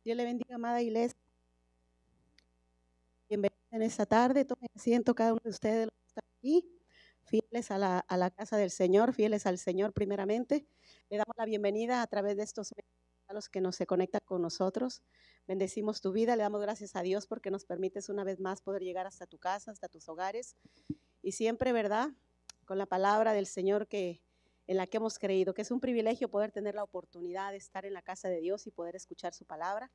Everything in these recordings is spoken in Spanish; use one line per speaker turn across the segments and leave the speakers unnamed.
Dios le bendiga, amada iglesia. Bienvenidos en esta tarde. Tomen asiento cada uno de ustedes los que están aquí, fieles a la casa del Señor, fieles al Señor primeramente. Le damos la bienvenida a través de estos medios a los que nos se conectan con nosotros. Bendecimos tu vida, le damos gracias a Dios porque nos permites una vez más poder llegar hasta tu casa, hasta tus hogares. Y siempre, ¿verdad? Con la palabra del Señor en la que hemos creído, que es un privilegio poder tener la oportunidad de estar en la casa de Dios y poder escuchar su palabra.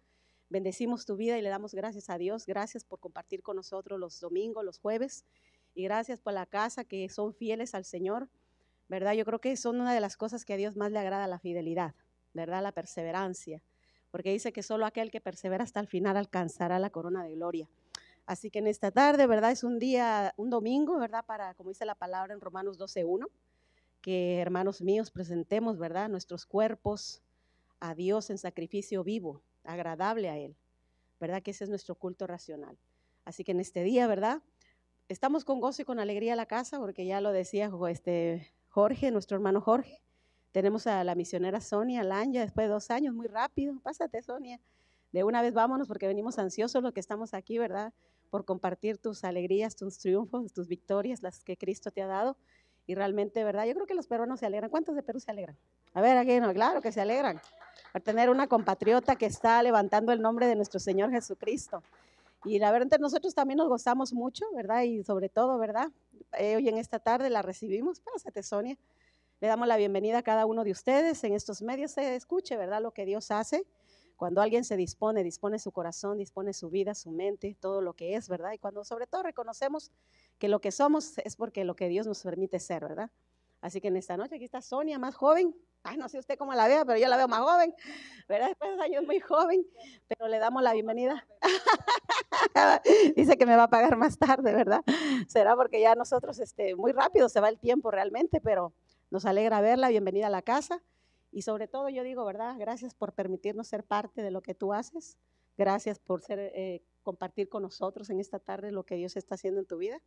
Bendecimos tu vida y le damos gracias a Dios. Gracias por compartir con nosotros los domingos, los jueves. Y gracias por la casa que son fieles al Señor, ¿verdad? Yo creo que son una de las cosas que a Dios más le agrada, la fidelidad, ¿verdad? La perseverancia. Porque dice que solo aquel que persevera hasta el final alcanzará la corona de gloria. Así que en esta tarde, ¿verdad? Es un día, un domingo, ¿verdad? Para, como dice la palabra en Romanos 12:1, que hermanos míos presentemos, ¿verdad? Nuestros cuerpos a Dios en sacrificio vivo, agradable a Él, ¿verdad? Que ese es nuestro culto racional. Así que en este día, ¿verdad? Estamos con gozo y con alegría a la casa, porque ya lo decía Jorge, nuestro hermano Jorge. Tenemos a la misionera Sonia Lanya, después de 2 años, muy rápido. Pásate, Sonia. De una vez vámonos, porque venimos ansiosos los que estamos aquí, ¿verdad? Por compartir tus alegrías, tus triunfos, tus victorias, las que Cristo te ha dado. Y realmente, ¿verdad? Yo creo que los peruanos se alegran. ¿Cuántos de Perú se alegran? A ver, aquí no, claro que se alegran. Por tener una compatriota que está levantando el nombre de nuestro Señor Jesucristo. Y la verdad, nosotros también nos gozamos mucho, ¿verdad? Y sobre todo, ¿verdad? Hoy en esta tarde la recibimos. Pásate, Sonia. Le damos la bienvenida a cada uno de ustedes. En estos medios se escuche, ¿verdad? Lo que Dios hace. Cuando alguien se dispone su corazón, dispone su vida, su mente, todo lo que es, ¿verdad? Y cuando sobre todo reconocemos que lo que somos es porque lo que Dios nos permite ser, ¿verdad? Así que en esta noche aquí está Sonia, más joven. Ay, no sé usted cómo la vea, pero yo la veo más joven, ¿verdad? Después de años muy joven, pero le damos la bienvenida. Dice que me va a pagar más tarde, ¿verdad? Será porque ya nosotros, muy rápido se va el tiempo realmente, pero nos alegra verla. Bienvenida a la casa. Y sobre todo yo digo, ¿verdad? Gracias por permitirnos ser parte de lo que tú haces. Gracias por compartir con nosotros en esta tarde lo que Dios está haciendo en tu vida.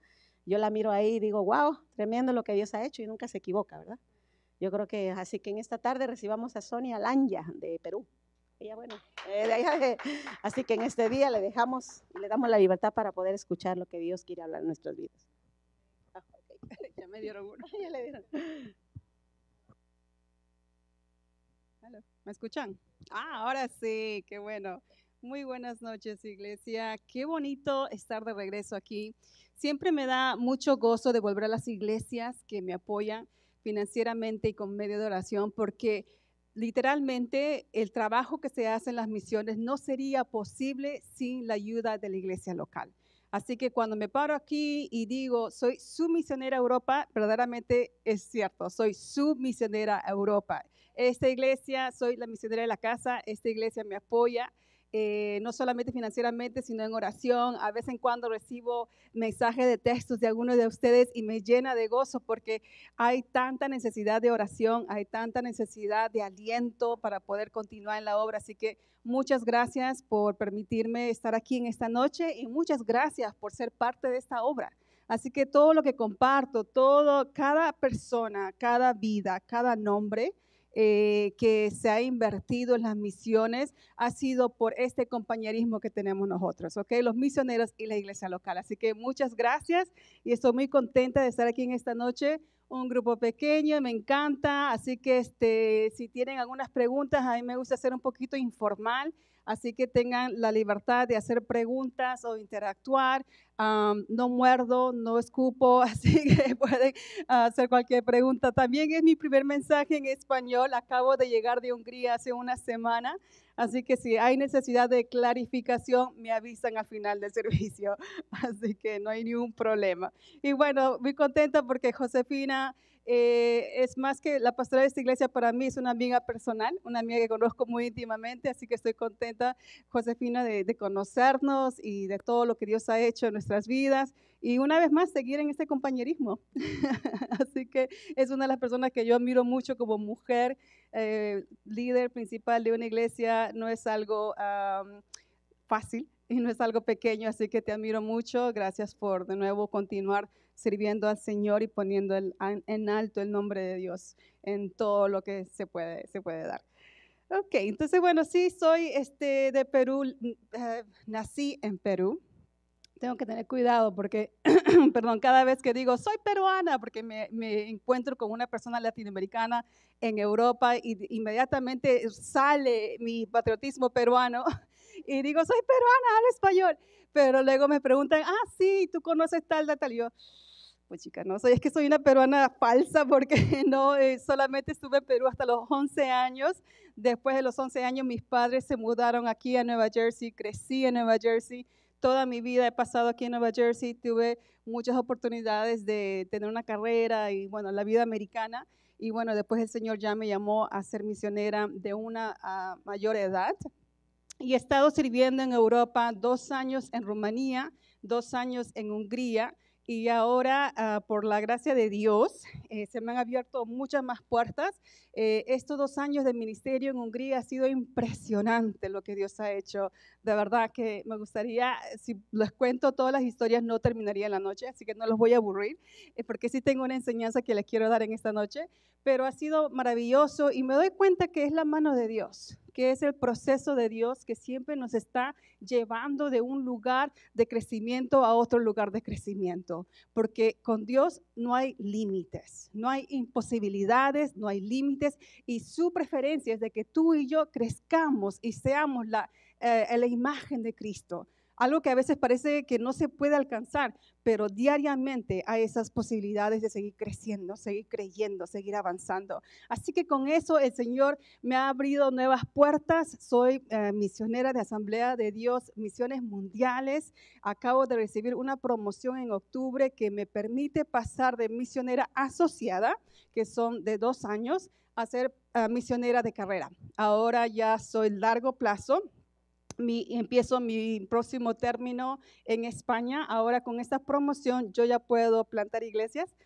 Yo la miro ahí y digo, wow, tremendo lo que Dios ha hecho y nunca se equivoca, ¿verdad? Yo creo que así que en esta tarde recibamos a Sonia Lanya de Perú. Ella, bueno, así que en este día le damos la libertad para poder escuchar lo que Dios quiere hablar en nuestras vidas. Okay.
Ya me dieron uno.
Ya le dieron.
¿Me escuchan? Ahora sí, qué bueno. Muy buenas noches, iglesia. Qué bonito estar de regreso aquí. Siempre me da mucho gozo de volver a las iglesias que me apoyan financieramente y con medio de oración, porque literalmente el trabajo que se hace en las misiones no sería posible sin la ayuda de la iglesia local. Así que cuando me paro aquí y digo, soy su misionera a Europa, verdaderamente es cierto, soy su misionera a Europa. Esta iglesia, soy la misionera de la casa, esta iglesia me apoya, no solamente financieramente, sino en oración. A vez en cuando recibo mensajes de textos de algunos de ustedes y me llena de gozo porque hay tanta necesidad de oración, hay tanta necesidad de aliento para poder continuar en la obra. Así que muchas gracias por permitirme estar aquí en esta noche y muchas gracias por ser parte de esta obra. Así que todo lo que comparto, cada persona, cada vida, cada nombre, que se ha invertido en las misiones ha sido por este compañerismo que tenemos nosotros, ¿ok? Los misioneros y la iglesia local. Así que muchas gracias y estoy muy contenta de estar aquí en esta noche. Un grupo pequeño, me encanta, así que si tienen algunas preguntas, a mí me gusta ser un poquito informal, así que tengan la libertad de hacer preguntas o interactuar. No muerdo, no escupo, así que pueden hacer cualquier pregunta. También es mi primer mensaje en español, acabo de llegar de Hungría hace una semana, así que si hay necesidad de clarificación, me avisan al final del servicio, así que no hay ningún problema. Y bueno, muy contenta porque Josefina es más que la pastora de esta iglesia, para mí es una amiga personal, una amiga que conozco muy íntimamente, así que estoy contenta, Josefina, de conocernos y de todo lo que Dios ha hecho en nuestras vidas. Y una vez más, seguir en este compañerismo. Así que es una de las personas que yo admiro mucho como mujer, líder principal de una iglesia. No es algo fácil y no es algo pequeño, así que te admiro mucho. Gracias por de nuevo continuar sirviendo al Señor y poniendo en alto el nombre de Dios en todo lo que se puede dar. Ok, entonces bueno, sí, soy de Perú, nací en Perú. Tengo que tener cuidado porque, perdón, cada vez que digo soy peruana, porque me encuentro con una persona latinoamericana en Europa y inmediatamente sale mi patriotismo peruano y digo soy peruana, hablo español, pero luego me preguntan, sí, tú conoces tal, tal, tal. Y yo, pues chica, no soy, es que soy una peruana falsa porque no, solamente estuve en Perú hasta los 11 años. Después de los 11 años mis padres se mudaron aquí a Nueva Jersey, crecí en Nueva Jersey. Toda mi vida he pasado aquí en Nueva Jersey, tuve muchas oportunidades de tener una carrera y bueno, la vida americana. Y bueno, después el Señor ya me llamó a ser misionera de una mayor edad. Y he estado sirviendo en Europa 2 años en Rumanía, 2 años en Hungría. Y ahora, por la gracia de Dios, se me han abierto muchas más puertas. Estos 2 años de ministerio en Hungría ha sido impresionante lo que Dios ha hecho. De verdad que me gustaría, si les cuento todas las historias, no terminaría en la noche, así que no los voy a aburrir, porque sí tengo una enseñanza que les quiero dar en esta noche. Pero ha sido maravilloso y me doy cuenta que es la mano de Dios, que es el proceso de Dios que siempre nos está llevando de un lugar de crecimiento a otro lugar de crecimiento, porque con Dios no hay límites, no hay imposibilidades, no hay límites, y su preferencia es de que tú y yo crezcamos y seamos la imagen de Cristo. Algo que a veces parece que no se puede alcanzar, pero diariamente hay esas posibilidades de seguir creciendo, seguir creyendo, seguir avanzando. Así que con eso el Señor me ha abrido nuevas puertas. Soy misionera de Asamblea de Dios, Misiones Mundiales. Acabo de recibir una promoción en octubre que me permite pasar de misionera asociada, que son de 2 años, a ser misionera de carrera. Ahora ya soy largo plazo. Empiezo mi próximo término en España. Ahora con esta promoción yo ya puedo plantar iglesias,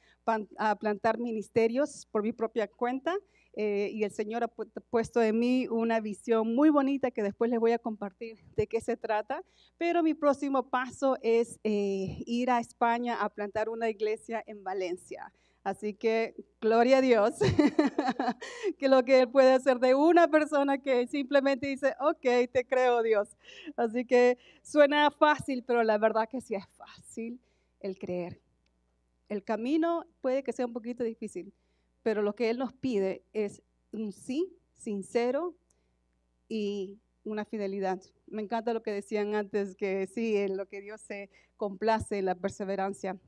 plantar ministerios por mi propia cuenta. Y el Señor ha puesto en mí una visión muy bonita que después les voy a compartir de qué se trata. Pero mi próximo paso es ir a España a plantar una iglesia en Valencia. Así que, gloria a Dios, que lo que Él puede hacer de una persona que simplemente dice, ok, te creo, Dios. Así que suena fácil, pero la verdad que sí es fácil el creer. El camino puede que sea un poquito difícil, pero lo que Él nos pide es un sí sincero y una fidelidad. Me encanta lo que decían antes, que sí, en lo que Dios se complace, la perseverancia.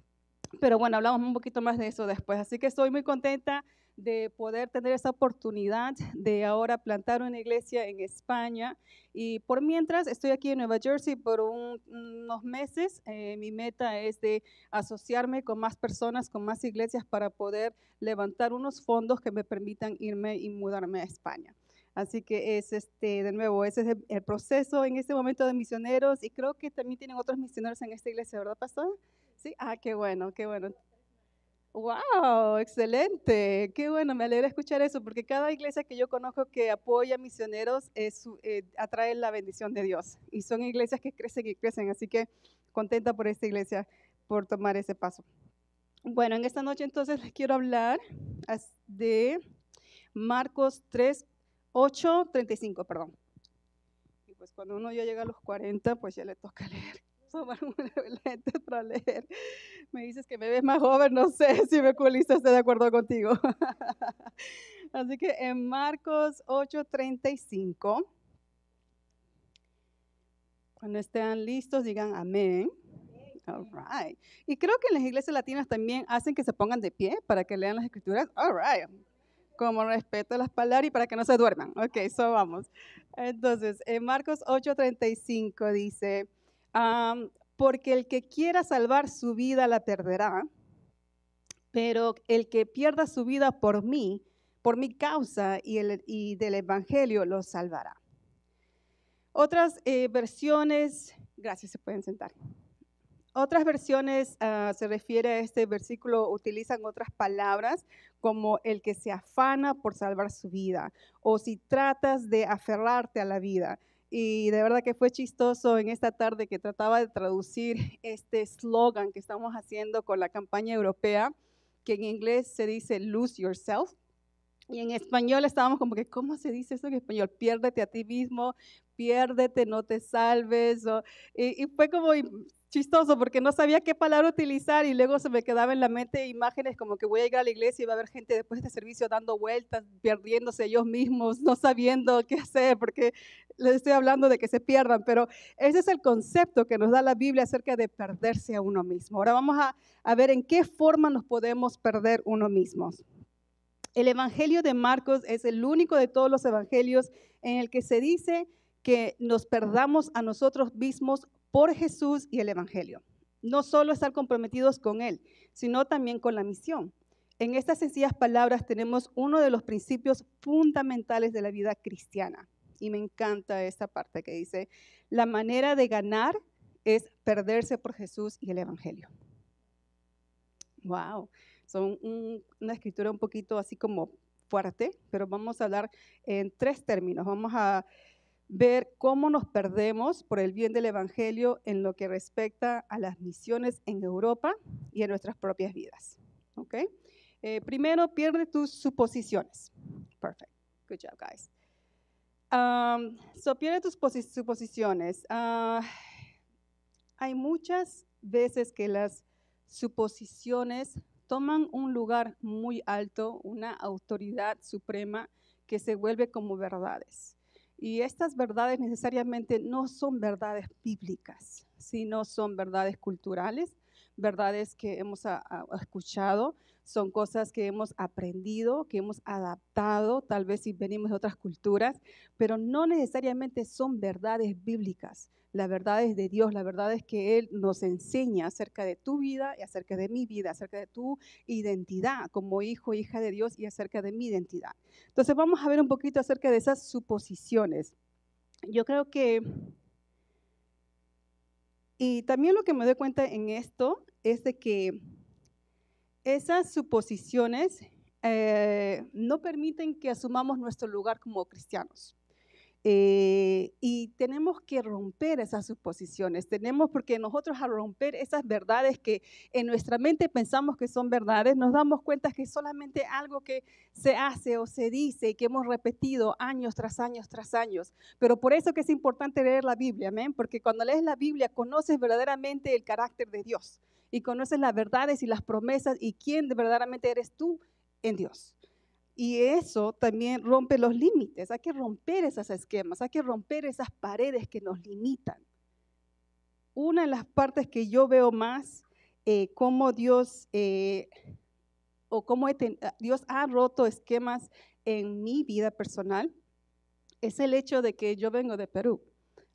Pero bueno, hablamos un poquito más de eso después. Así que estoy muy contenta de poder tener esa oportunidad de ahora plantar una iglesia en España. Y por mientras estoy aquí en Nueva Jersey por unos meses. Mi meta es de asociarme con más personas, con más iglesias para poder levantar unos fondos que me permitan irme y mudarme a España. Así que es de nuevo, ese es el proceso en este momento de misioneros, y creo que también tienen otros misioneros en esta iglesia, ¿verdad, pastor? Sí, qué bueno, qué bueno. Wow, excelente, qué bueno, me alegra escuchar eso, porque cada iglesia que yo conozco que apoya misioneros atrae la bendición de Dios, y son iglesias que crecen y crecen, así que contenta por esta iglesia, por tomar ese paso. Bueno, en esta noche entonces les quiero hablar de Marcos 3, 8, 35, perdón. Y pues cuando uno ya llega a los 40, pues ya le toca leer. Tomar un lente para leer. Me dices que me ves más joven, no sé si me culista, estoy de acuerdo contigo. Así que en Marcos 8:35, cuando estén listos, digan amén. All right. Y creo que en las iglesias latinas también hacen que se pongan de pie para que lean las escrituras. All right. Como respeto a las palabras y para que no se duerman. Ok, eso vamos. Entonces, en Marcos 8:35 dice, porque el que quiera salvar su vida la perderá, pero el que pierda su vida por mí, por mi causa y del evangelio, lo salvará. Otras versiones, gracias, se pueden sentar. Otras versiones se refiere a este versículo, utilizan otras palabras como el que se afana por salvar su vida, o si tratas de aferrarte a la vida. Y de verdad que fue chistoso en esta tarde que trataba de traducir este eslogan que estamos haciendo con la campaña europea, que en inglés se dice lose yourself. Y en español estábamos como que, ¿cómo se dice eso en español? Piérdete a ti mismo, piérdete, no te salves. Y fue como chistoso porque no sabía qué palabra utilizar y luego se me quedaba en la mente imágenes como que voy a llegar a la iglesia y va a haber gente después de este servicio dando vueltas, perdiéndose ellos mismos, no sabiendo qué hacer porque les estoy hablando de que se pierdan, pero ese es el concepto que nos da la Biblia acerca de perderse a uno mismo. Ahora vamos a ver en qué forma nos podemos perder uno mismo. El Evangelio de Marcos es el único de todos los evangelios en el que se dice que nos perdamos a nosotros mismos por Jesús y el Evangelio. No solo estar comprometidos con Él, sino también con la misión. En estas sencillas palabras tenemos uno de los principios fundamentales de la vida cristiana. Y me encanta esta parte que dice, la manera de ganar es perderse por Jesús y el Evangelio. Wow. Son una escritura un poquito así como fuerte, pero vamos a hablar en 3 términos. Vamos a ver cómo nos perdemos por el bien del Evangelio en lo que respecta a las misiones en Europa y en nuestras propias vidas. ¿Ok? Primero, pierde tus suposiciones. Perfect. Good job, guys. Pierde tus suposiciones. Hay muchas veces que las suposiciones toman un lugar muy alto, una autoridad suprema que se vuelve como verdades. Y estas verdades necesariamente no son verdades bíblicas, sino son verdades culturales, verdades que hemos escuchado, son cosas que hemos aprendido, que hemos adaptado, tal vez si venimos de otras culturas, pero no necesariamente son verdades bíblicas. La verdad es de Dios, la verdad es que Él nos enseña acerca de tu vida y acerca de mi vida, acerca de tu identidad como hijo, hija de Dios y acerca de mi identidad. Entonces vamos a ver un poquito acerca de esas suposiciones. Yo creo que, y también lo que me doy cuenta en esto es de que esas suposiciones no permiten que asumamos nuestro lugar como cristianos. Y tenemos que romper esas suposiciones, porque nosotros al romper esas verdades que en nuestra mente pensamos que son verdades, nos damos cuenta que es solamente algo que se hace o se dice y que hemos repetido años tras años tras años. Pero por eso que es importante leer la Biblia, amén, porque cuando lees la Biblia conoces verdaderamente el carácter de Dios y conoces las verdades y las promesas y quién verdaderamente eres tú en Dios. Y eso también rompe los límites. Hay que romper esos esquemas, hay que romper esas paredes que nos limitan. Una de las partes que yo veo más, cómo Dios, Dios ha roto esquemas en mi vida personal, es el hecho de que yo vengo de Perú.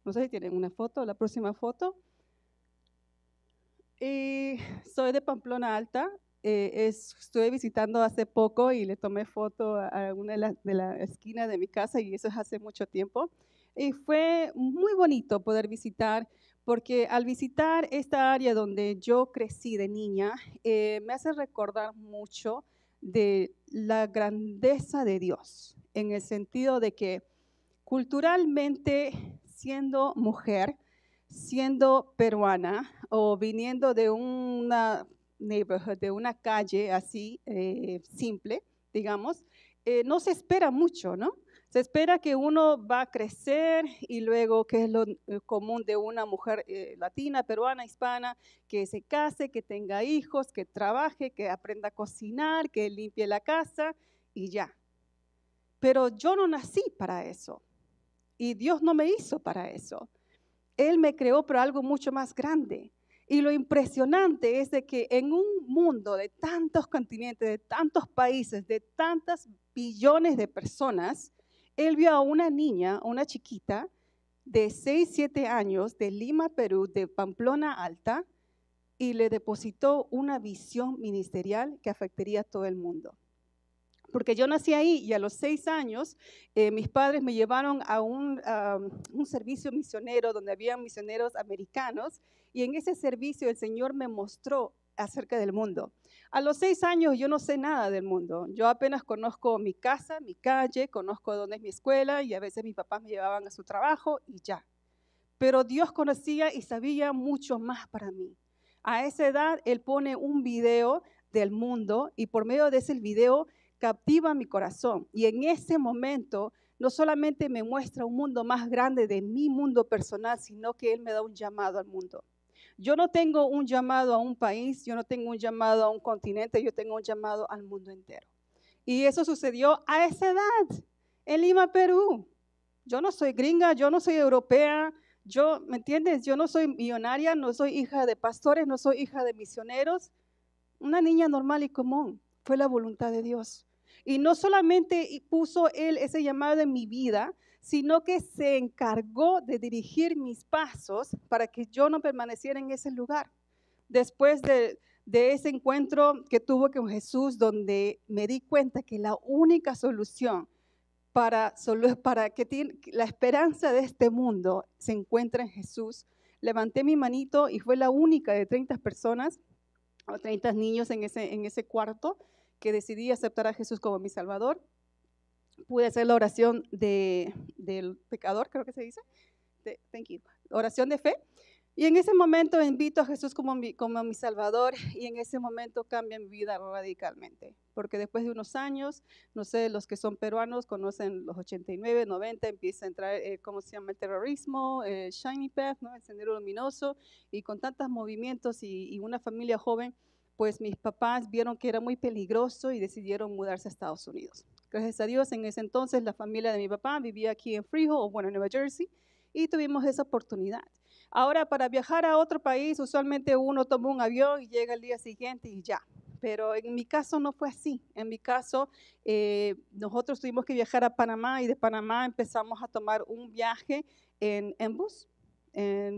No sé si tienen una foto, la próxima foto. Soy de Pamplona Alta. Estuve visitando hace poco y le tomé foto a una de la esquina de mi casa y eso es hace mucho tiempo. Y fue muy bonito poder visitar porque al visitar esta área donde yo crecí de niña, me hace recordar mucho de la grandeza de Dios, en el sentido de que culturalmente, siendo mujer, siendo peruana o viniendo de una neighborhood, de una calle así simple, digamos, no se espera mucho, ¿no? Se espera que uno va a crecer y luego, que es lo común de una mujer latina, peruana, hispana, que se case, que tenga hijos, que trabaje, que aprenda a cocinar, que limpie la casa y ya. Pero yo no nací para eso y Dios no me hizo para eso. Él me creó para algo mucho más grande. Y lo impresionante es de que en un mundo de tantos continentes, de tantos países, de tantas billones de personas, Él vio a una niña, una chiquita de 6, 7 años de Lima, Perú, de Pamplona Alta, y le depositó una visión ministerial que afectaría a todo el mundo. Porque yo nací ahí y a los 6 años mis padres me llevaron a un servicio misionero donde había misioneros americanos y en ese servicio el Señor me mostró acerca del mundo. A los 6 años yo no sé nada del mundo. Yo apenas conozco mi casa, mi calle, conozco dónde es mi escuela y a veces mis papás me llevaban a su trabajo y ya. Pero Dios conocía y sabía mucho más para mí. A esa edad Él pone un video del mundo y por medio de ese video captiva mi corazón. Y en ese momento no solamente me muestra un mundo más grande de mi mundo personal, sino que Él me da un llamado al mundo. Yo no tengo un llamado a un país, yo no tengo un llamado a un continente, yo tengo un llamado al mundo entero. Y eso sucedió a esa edad, en Lima, Perú. Yo no soy gringa, yo no soy europea, ¿me entiendes? Yo no soy millonaria, no soy hija de pastores, no soy hija de misioneros. Una niña normal y común. Fue la voluntad de Dios. Y no solamente puso Él ese llamado en mi vida, sino que se encargó de dirigir mis pasos para que yo no permaneciera en ese lugar. Después de ese encuentro que tuve con Jesús, donde me di cuenta que la única solución para que la esperanza de este mundo se encuentra en Jesús, levanté mi manito y fue la única de 30 personas o 30 niños en ese cuarto que decidí aceptar a Jesús como mi Salvador. Pude hacer la oración del pecador, creo que se dice. Thank you. Oración de fe. Y en ese momento invito a Jesús como mi Salvador, y en ese momento cambia mi vida radicalmente. Porque después de unos años, no sé, los que son peruanos conocen los 89, 90, empieza a entrar, ¿cómo se llama? El terrorismo, el Shiny Path, ¿no? El sendero luminoso, y con tantos movimientos y una familia joven, pues mis papás vieron que era muy peligroso y decidieron mudarse a Estados Unidos. Gracias a Dios, en ese entonces la familia de mi papá vivía aquí en Freehold, o bueno, en Nueva Jersey, y tuvimos esa oportunidad. Ahora, para viajar a otro país, usualmente uno toma un avión y llega el día siguiente y ya. Pero en mi caso no fue así. En mi caso, nosotros tuvimos que viajar a Panamá, y de Panamá empezamos a tomar un viaje en bus,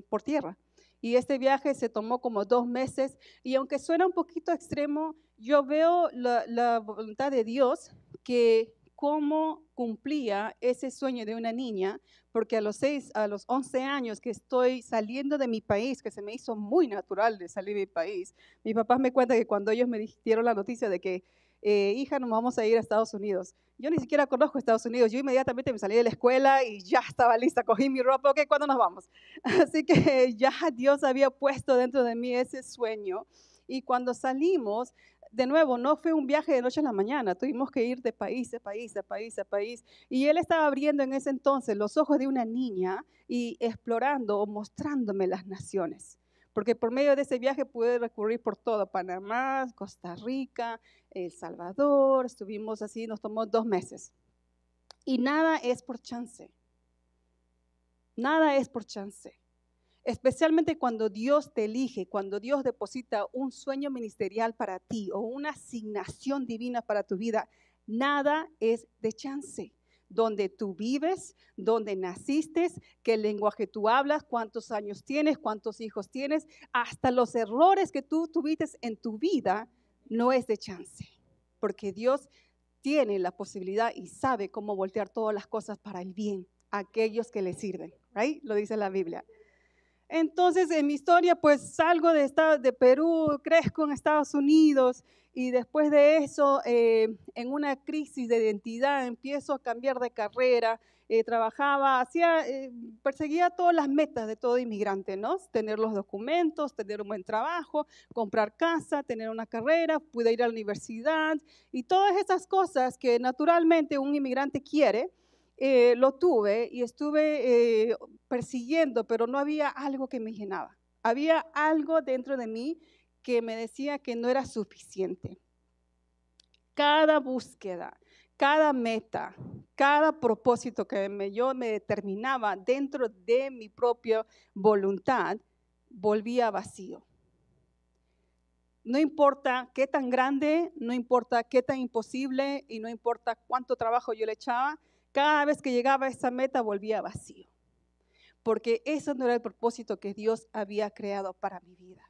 por tierra. Y este viaje se tomó como 2 meses, y aunque suena un poquito extremo, yo veo la voluntad de Dios, que cómo cumplía ese sueño de una niña, porque a los 11 años que estoy saliendo de mi país, que se me hizo muy natural de salir de mi país, mis papás me cuentan que cuando ellos me dieron la noticia de que, hija, nos vamos a ir a Estados Unidos, yo ni siquiera conozco Estados Unidos, yo inmediatamente me salí de la escuela y ya estaba lista, cogí mi ropa, ok, ¿cuándo nos vamos? Así que ya Dios había puesto dentro de mí ese sueño, y cuando salimos, de nuevo, no fue un viaje de noche a la mañana, tuvimos que ir de país a país, a país a país, y Él estaba abriendo en ese entonces los ojos de una niña y explorando o mostrándome las naciones, porque por medio de ese viaje pude recurrir por todo Panamá, Costa Rica, El Salvador, estuvimos así, nos tomó 2 meses. Y nada es por chance, nada es por chance. Especialmente cuando Dios te elige, cuando Dios deposita un sueño ministerial para ti o una asignación divina para tu vida, nada es de chance. Donde tú vives, donde naciste, qué lenguaje tú hablas, cuántos años tienes, cuántos hijos tienes, hasta los errores que tú tuviste en tu vida, no es de chance. Porque Dios tiene la posibilidad y sabe cómo voltear todas las cosas para el bien a aquellos que le sirven, right? Lo dice la Biblia. Entonces, en mi historia, pues salgo de Perú, crezco en Estados Unidos, y después de eso, en una crisis de identidad, empiezo a cambiar de carrera, trabajaba, perseguía todas las metas de todo inmigrante, ¿no? Tener los documentos, tener un buen trabajo, comprar casa, tener una carrera, pude ir a la universidad, y todas esas cosas que naturalmente un inmigrante quiere. Lo tuve y estuve persiguiendo, pero no había algo que me llenaba. Había algo dentro de mí que me decía que no era suficiente. Cada búsqueda, cada meta, cada propósito que yo me determinaba dentro de mi propia voluntad, volvía vacío. No importa qué tan grande, no importa qué tan imposible, y no importa cuánto trabajo yo le echaba, cada vez que llegaba a esa meta volvía vacío, porque eso no era el propósito que Dios había creado para mi vida.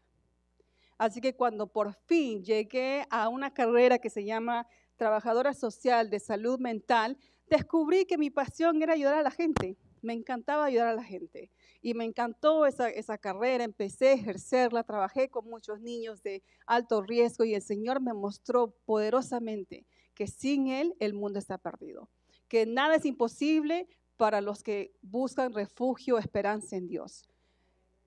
Así que cuando por fin llegué a una carrera que se llama Trabajadora Social de Salud Mental, descubrí que mi pasión era ayudar a la gente. Me encantaba ayudar a la gente y me encantó esa carrera. Empecé a ejercerla, trabajé con muchos niños de alto riesgo, y el Señor me mostró poderosamente que sin Él el mundo está perdido, que nada es imposible para los que buscan refugio, esperanza en Dios.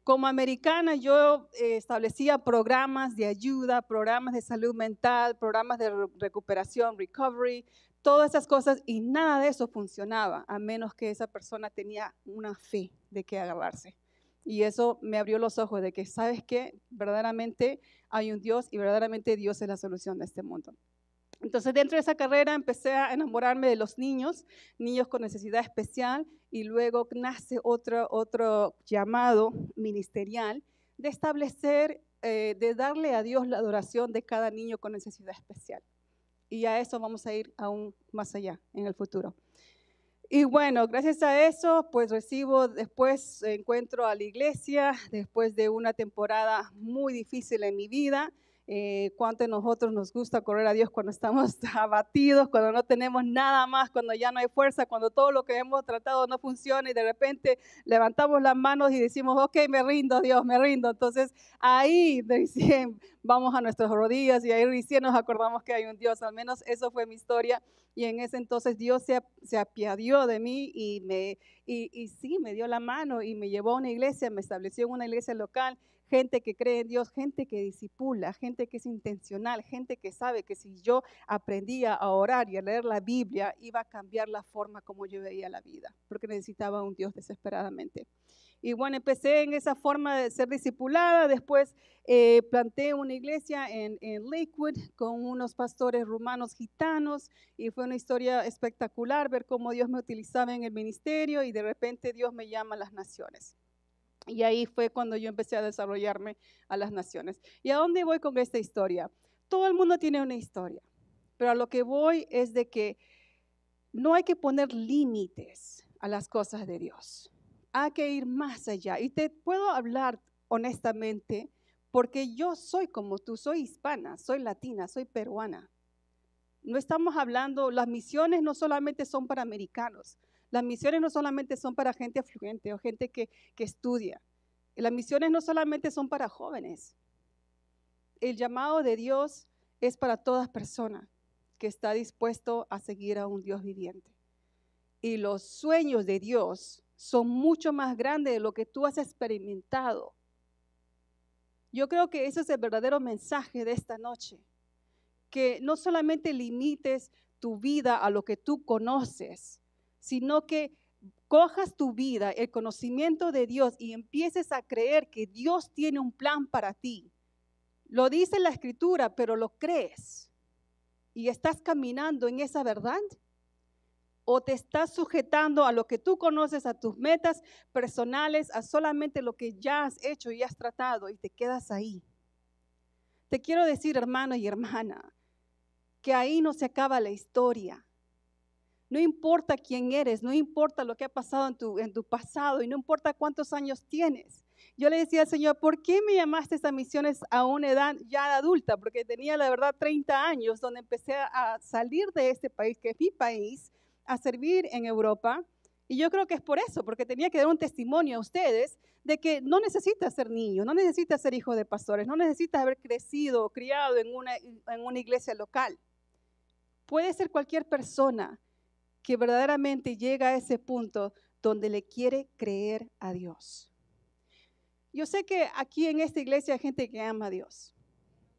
Como americana, yo establecía programas de ayuda, programas de salud mental, programas de recuperación, recovery, todas esas cosas, y nada de eso funcionaba, a menos que esa persona tenía una fe de qué agarrarse. Y eso me abrió los ojos de que, ¿sabes qué? Verdaderamente hay un Dios y verdaderamente Dios es la solución de este mundo. Entonces, dentro de esa carrera empecé a enamorarme de los niños con necesidad especial, y luego nace otro llamado ministerial de establecer, de darle a Dios la adoración de cada niño con necesidad especial. Y a eso vamos a ir aún más allá en el futuro. Y bueno, gracias a eso, pues encuentro a la iglesia después de una temporada muy difícil en mi vida. Cuánto a nosotros nos gusta correr a Dios cuando estamos abatidos, cuando no tenemos nada más, cuando ya no hay fuerza, cuando todo lo que hemos tratado no funciona y de repente levantamos las manos y decimos, ok, me rindo, Dios, me rindo. Entonces ahí recién vamos a nuestras rodillas y ahí recién nos acordamos que hay un Dios. Al menos eso fue mi historia. Y en ese entonces Dios se apiadió de mí y sí, me dio la mano y me llevó a una iglesia, me estableció en una iglesia local, gente que cree en Dios, gente que discipula, gente que es intencional, gente que sabe que si yo aprendía a orar y a leer la Biblia, iba a cambiar la forma como yo veía la vida, porque necesitaba un Dios desesperadamente. Y bueno, empecé en esa forma de ser discipulada. Después planté una iglesia en Lakewood con unos pastores rumanos gitanos y fue una historia espectacular ver cómo Dios me utilizaba en el ministerio y de repente Dios me llama a las naciones. Y ahí fue cuando yo empecé a desarrollarme a las naciones. ¿Y a dónde voy con esta historia? Todo el mundo tiene una historia, pero a lo que voy es de que no hay que poner límites a las cosas de Dios. Hay que ir más allá. Y te puedo hablar honestamente porque yo soy como tú, soy hispana, soy latina, soy peruana. No estamos hablando, las misiones no solamente son para americanos, las misiones no solamente son para gente afluente o gente que estudia. Las misiones no solamente son para jóvenes. El llamado de Dios es para toda persona que está dispuesto a seguir a un Dios viviente. Y los sueños de Dios son mucho más grandes de lo que tú has experimentado. Yo creo que ese es el verdadero mensaje de esta noche. Que no solamente limites tu vida a lo que tú conoces, sino que cojas tu vida, el conocimiento de Dios y empieces a creer que Dios tiene un plan para ti. Lo dice la Escritura, pero lo crees. ¿Y estás caminando en esa verdad? ¿O te estás sujetando a lo que tú conoces, a tus metas personales, a solamente lo que ya has hecho y has tratado y te quedas ahí? Te quiero decir, hermano y hermana, que ahí no se acaba la historia. No importa quién eres, no importa lo que ha pasado en tu pasado y no importa cuántos años tienes. Yo le decía al Señor, ¿por qué me llamaste a misiones a una edad ya adulta? Porque tenía la verdad 30 años donde empecé a salir de este país, que es mi país, a servir en Europa. Y yo creo que es por eso, porque tenía que dar un testimonio a ustedes de que no necesitas ser niño, no necesitas ser hijo de pastores, no necesitas haber crecido o criado en una iglesia local. Puede ser cualquier persona que verdaderamente llega a ese punto donde le quiere creer a Dios. Yo sé que aquí en esta iglesia hay gente que ama a Dios.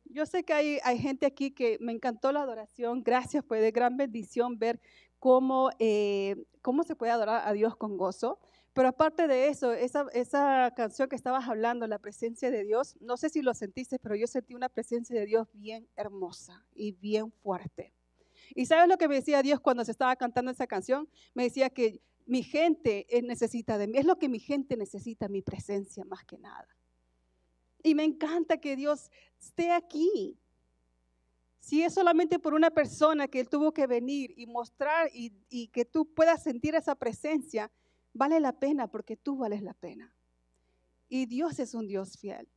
Yo sé que hay gente aquí que me encantó la adoración. Gracias, fue de gran bendición ver cómo se puede adorar a Dios con gozo. Pero aparte de eso, esa canción que estabas hablando, la presencia de Dios, no sé si lo sentiste, pero yo sentí una presencia de Dios bien hermosa y bien fuerte. ¿Y sabes lo que me decía Dios cuando se estaba cantando esa canción? Me decía que mi gente necesita de mí, es lo que mi gente necesita, mi presencia más que nada. Y me encanta que Dios esté aquí. Si es solamente por una persona que Él tuvo que venir y mostrar y que tú puedas sentir esa presencia, vale la pena porque tú vales la pena. Y Dios es un Dios fiel.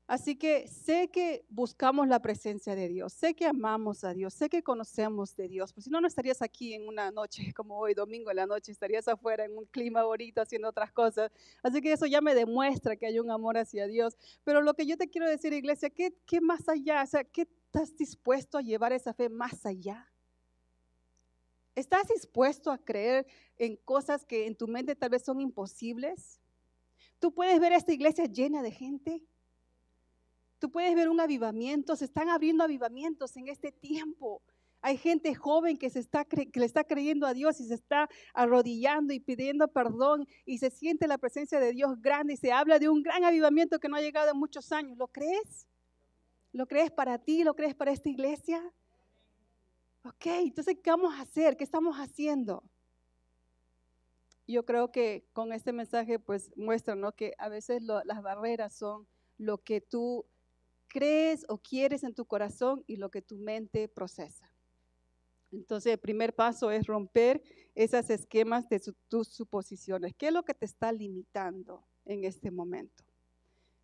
Así que sé que buscamos la presencia de Dios, sé que amamos a Dios, sé que conocemos de Dios, pues si no, no estarías aquí en una noche como hoy, domingo en la noche, estarías afuera en un clima bonito haciendo otras cosas. Así que eso ya me demuestra que hay un amor hacia Dios. Pero lo que yo te quiero decir, iglesia, ¿qué más allá? O sea, ¿qué estás dispuesto a llevar esa fe más allá? ¿Estás dispuesto a creer en cosas que en tu mente tal vez son imposibles? Tú puedes ver esta iglesia llena de gente. Tú puedes ver un avivamiento. Se están abriendo avivamientos en este tiempo. Hay gente joven que le está creyendo a Dios y se está arrodillando y pidiendo perdón y se siente la presencia de Dios grande y se habla de un gran avivamiento que no ha llegado en muchos años. ¿Lo crees? ¿Lo crees para ti? ¿Lo crees para esta iglesia? Ok, entonces, ¿qué vamos a hacer? ¿Qué estamos haciendo? Yo creo que con este mensaje pues muestra, ¿no?, que a veces las barreras son lo que tú crees o quieres en tu corazón y lo que tu mente procesa. Entonces, el primer paso es romper esos esquemas de tus suposiciones. ¿Qué es lo que te está limitando en este momento?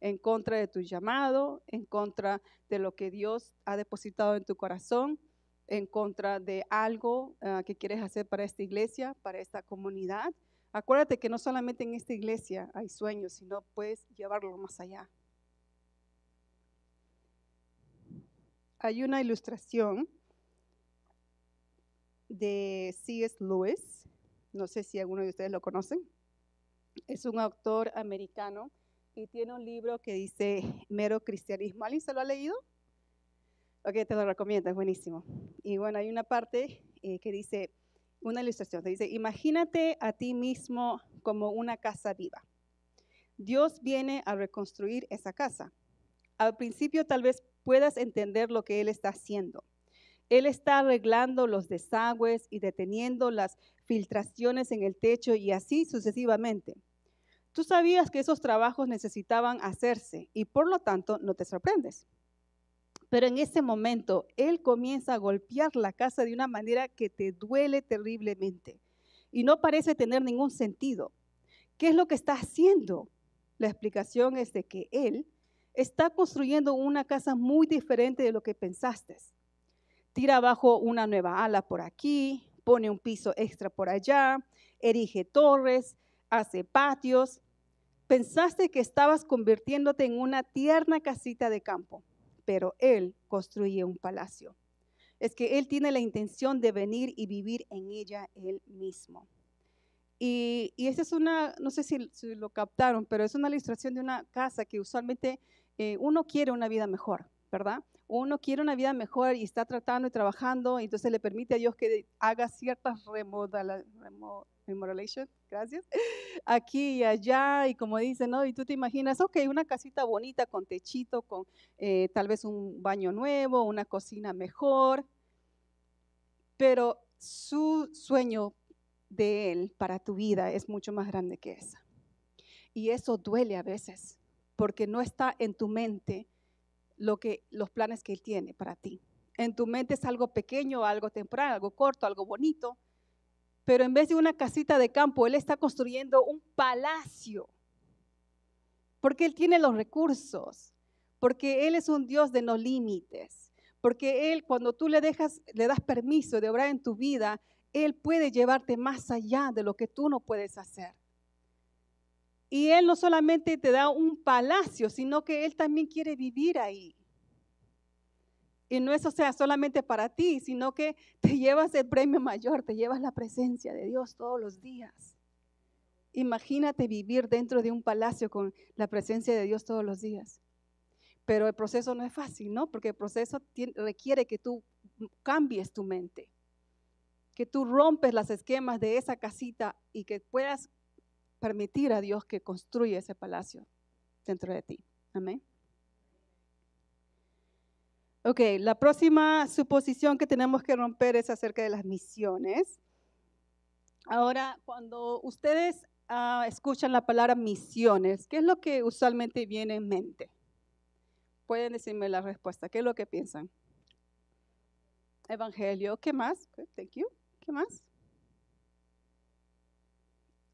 En contra de tu llamado, en contra de lo que Dios ha depositado en tu corazón, en contra de algo que quieres hacer para esta iglesia, para esta comunidad. Acuérdate que no solamente en esta iglesia hay sueños, sino puedes llevarlo más allá. Hay una ilustración de C.S. Lewis, no sé si alguno de ustedes lo conocen. Es un autor americano y tiene un libro que dice Mero Cristianismo. ¿Alguien se lo ha leído? Ok, te lo recomiendo, es buenísimo. Y bueno, hay una parte que dice, una ilustración, te dice, imagínate a ti mismo como una casa viva. Dios viene a reconstruir esa casa. Al principio tal vez puedas entender lo que Él está haciendo. Él está arreglando los desagües y deteniendo las filtraciones en el techo y así sucesivamente. Tú sabías que esos trabajos necesitaban hacerse y por lo tanto no te sorprendes. Pero en ese momento, Él comienza a golpear la casa de una manera que te duele terriblemente y no parece tener ningún sentido. ¿Qué es lo que está haciendo? La explicación es de que Él está construyendo una casa muy diferente de lo que pensaste. Tira abajo una nueva ala por aquí, pone un piso extra por allá, erige torres, hace patios. Pensaste que estabas convirtiéndote en una tierna casita de campo, pero Él construye un palacio. Es que Él tiene la intención de venir y vivir en ella Él mismo. Y esa es una, no sé si lo captaron, pero es una ilustración de una casa que usualmente uno quiere una vida mejor, ¿verdad? Uno quiere una vida mejor y está tratando y trabajando, y entonces le permite a Dios que haga ciertas remodelations, gracias, aquí y allá, y como dicen, ¿no? Y tú te imaginas, ok, una casita bonita con techito, con tal vez un baño nuevo, una cocina mejor, pero su sueño de Él para tu vida es mucho más grande que esa. Y eso duele a veces, porque no está en tu mente los planes que Él tiene para ti. En tu mente es algo pequeño, algo temporal, algo corto, algo bonito, pero en vez de una casita de campo, Él está construyendo un palacio, porque Él tiene los recursos, porque Él es un Dios de no límites, porque Él, cuando tú le das permiso de obrar en tu vida, Él puede llevarte más allá de lo que tú no puedes hacer. Y Él no solamente te da un palacio, sino que Él también quiere vivir ahí. Y no eso sea solamente para ti, sino que te llevas el premio mayor, te llevas la presencia de Dios todos los días. Imagínate vivir dentro de un palacio con la presencia de Dios todos los días. Pero el proceso no es fácil, ¿no? Porque el proceso requiere que tú cambies tu mente, que tú rompes los esquemas de esa casita y que puedas permitir a Dios que construya ese palacio dentro de ti. Amén. Ok, la próxima suposición que tenemos que romper es acerca de las misiones. Ahora, cuando ustedes escuchan la palabra misiones, ¿qué es lo que usualmente viene en mente? Pueden decirme la respuesta. ¿Qué es lo que piensan? Evangelio. ¿Qué más? Okay, thank you. ¿Qué más?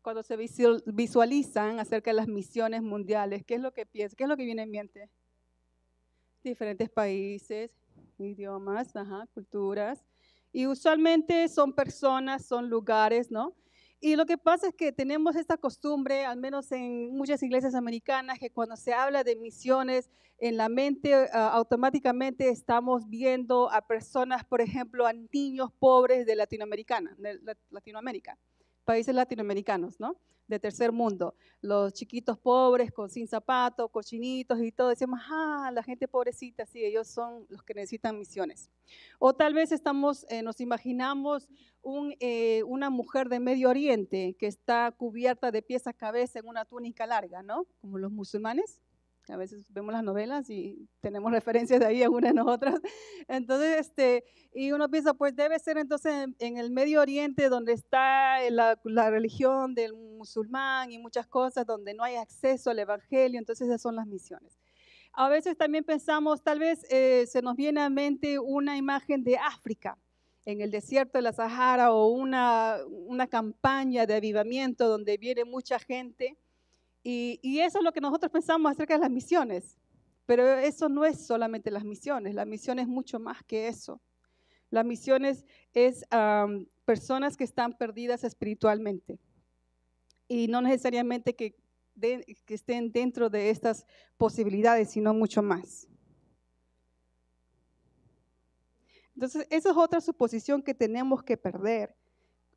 Cuando se visualizan acerca de las misiones mundiales, ¿qué es lo que piensan? ¿Qué es lo que viene en mente? Diferentes países, idiomas, culturas. Y usualmente son personas, son lugares, ¿no? Y lo que pasa es que tenemos esta costumbre, al menos en muchas iglesias americanas, que cuando se habla de misiones, en la mente automáticamente estamos viendo a personas, por ejemplo, a niños pobres de Latinoamérica. países latinoamericanos, ¿no? De tercer mundo, los chiquitos pobres sin zapatos, cochinitos y todo, decimos, la gente pobrecita, sí, ellos son los que necesitan misiones. O tal vez nos imaginamos una mujer de Medio Oriente que está cubierta de pies a cabeza en una túnica larga, ¿no? Como los musulmanes. A veces vemos las novelas y tenemos referencias de ahí algunas de nosotras. Entonces, y uno piensa, pues debe ser entonces en el Medio Oriente donde está la religión del musulmán y muchas cosas, donde no hay acceso al evangelio, entonces esas son las misiones. A veces también pensamos, tal vez se nos viene a mente una imagen de África, en el desierto de la Sahara, o una campaña de avivamiento donde viene mucha gente. Y eso es lo que nosotros pensamos acerca de las misiones. Pero eso no es solamente las misiones, la misión es mucho más que eso. Las misiones es personas que están perdidas espiritualmente y no necesariamente que estén dentro de estas posibilidades, sino mucho más. Entonces, esa es otra suposición que tenemos que perder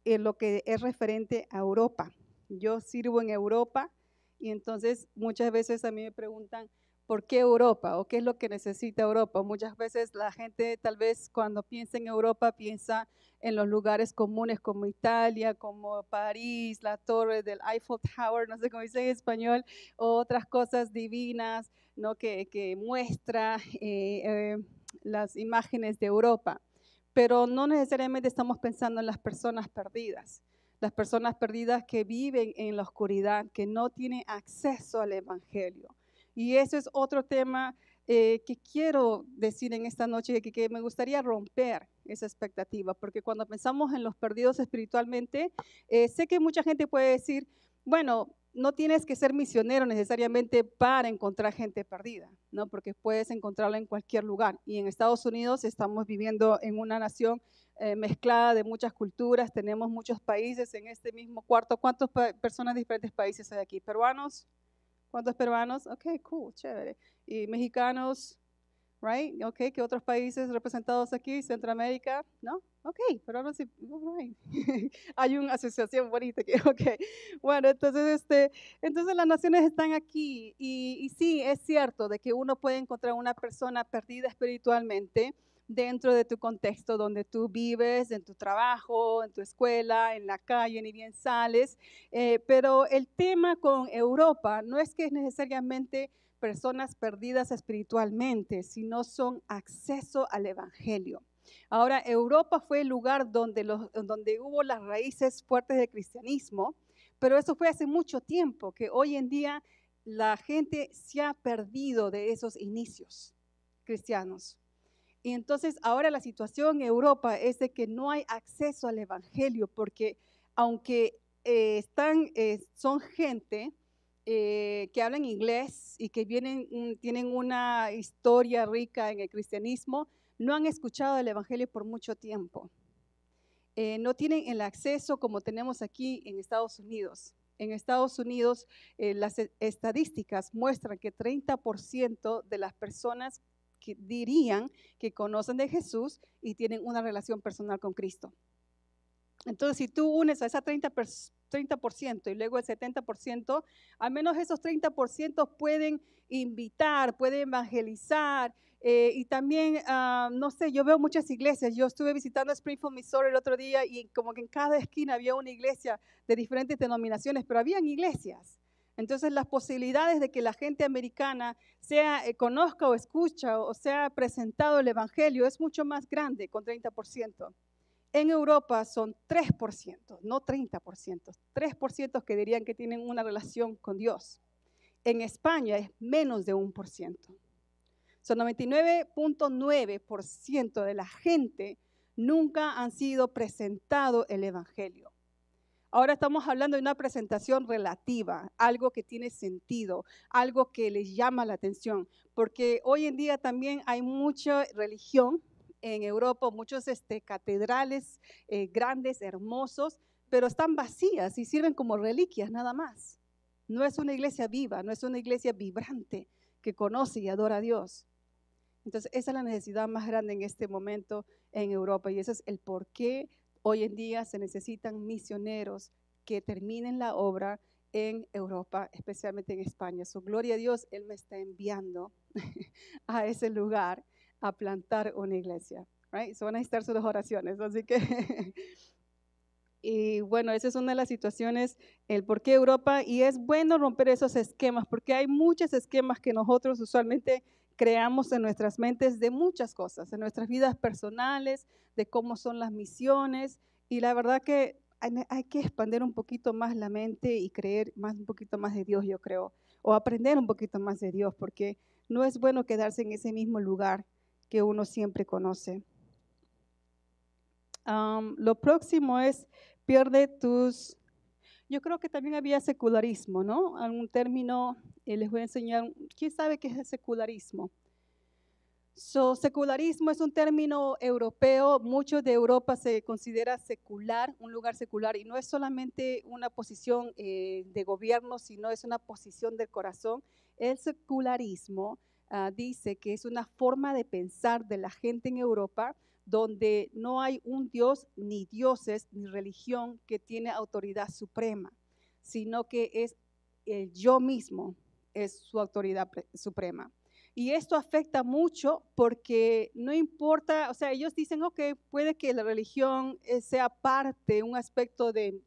en lo que es referente a Europa. Yo sirvo en Europa y entonces muchas veces a mí me preguntan, ¿por qué Europa? ¿O qué es lo que necesita Europa? Muchas veces la gente tal vez cuando piensa en Europa piensa en los lugares comunes como Italia, como París, la torre del Eiffel Tower, no sé cómo dice en español, o otras cosas divinas, ¿no? que muestra las imágenes de Europa. Pero no necesariamente estamos pensando en las personas perdidas que viven en la oscuridad, que no tienen acceso al evangelio. Y ese es otro tema que quiero decir en esta noche, que me gustaría romper esa expectativa, porque cuando pensamos en los perdidos espiritualmente, sé que mucha gente puede decir, bueno, no tienes que ser misionero necesariamente para encontrar gente perdida, ¿no? Porque puedes encontrarla en cualquier lugar. Y en Estados Unidos estamos viviendo en una nación mezclada de muchas culturas, tenemos muchos países en este mismo cuarto. ¿Cuántas personas de diferentes países hay aquí? ¿Peruanos? ¿Cuántos peruanos? Ok, cool, chévere. ¿Y mexicanos? Right? Ok, ¿qué otros países representados aquí? Centroamérica, ¿no? Ok, peruanos sí, right. Hay una asociación bonita que, ok. Bueno, entonces las naciones están aquí y sí, es cierto de que uno puede encontrar una persona perdida espiritualmente dentro de tu contexto donde tú vives, en tu trabajo, en tu escuela, en la calle, ni bien sales. Pero el tema con Europa no es que es necesariamente personas perdidas espiritualmente, sino son acceso al evangelio. Ahora, Europa fue el lugar donde hubo las raíces fuertes del cristianismo, pero eso fue hace mucho tiempo, que hoy en día la gente se ha perdido de esos inicios cristianos. Y entonces ahora la situación en Europa es de que no hay acceso al evangelio, porque aunque son gente que hablan inglés y que tienen una historia rica en el cristianismo, no han escuchado el evangelio por mucho tiempo. No tienen el acceso como tenemos aquí en Estados Unidos. En Estados Unidos las estadísticas muestran que 30% de las personas que dirían que conocen de Jesús y tienen una relación personal con Cristo. Entonces, si tú unes a esa 30% y luego el 70%, al menos esos 30% pueden invitar, pueden evangelizar. Y también, no sé, yo veo muchas iglesias. Yo estuve visitando Springfield, Missouri el otro día y como que en cada esquina había una iglesia de diferentes denominaciones, pero habían iglesias. Entonces, las posibilidades de que la gente americana conozca o escucha o sea presentado el evangelio es mucho más grande con 30%. En Europa son 3%, no 30%, 3% que dirían que tienen una relación con Dios. En España es menos de 1%. Son 99.9% de la gente nunca han sido presentado el evangelio. Ahora estamos hablando de una presentación relativa, algo que tiene sentido, algo que les llama la atención, porque hoy en día también hay mucha religión en Europa, muchos catedrales grandes, hermosos, pero están vacías y sirven como reliquias nada más. No es una iglesia viva, no es una iglesia vibrante que conoce y adora a Dios. Entonces, esa es la necesidad más grande en este momento en Europa y ese es el por qué hoy en día se necesitan misioneros que terminen la obra en Europa, especialmente en España. So, gloria a Dios, Él me está enviando a ese lugar a plantar una iglesia. Right? So, van a necesitar sus oraciones, así que y bueno, esa es una de las situaciones, el por qué Europa, y es bueno romper esos esquemas, porque hay muchos esquemas que nosotros usualmente creamos en nuestras mentes de muchas cosas, en nuestras vidas personales, de cómo son las misiones, y la verdad que hay que expandir un poquito más la mente y creer un poquito más de Dios, yo creo, o aprender un poquito más de Dios, porque no es bueno quedarse en ese mismo lugar que uno siempre conoce. Lo próximo es pierde tus, yo creo que también había secularismo, ¿no? Algún término, les voy a enseñar, ¿quién sabe qué es el secularismo? Secularismo es un término europeo, mucho de Europa se considera secular, un lugar secular, y no es solamente una posición de gobierno, sino es una posición del corazón. El secularismo dice que es una forma de pensar de la gente en Europa donde no hay un Dios, ni dioses, ni religión que tiene autoridad suprema, sino que es el yo mismo, es su autoridad suprema. Y esto afecta mucho porque no importa, o sea, ellos dicen, ok, puede que la religión sea parte, un aspecto de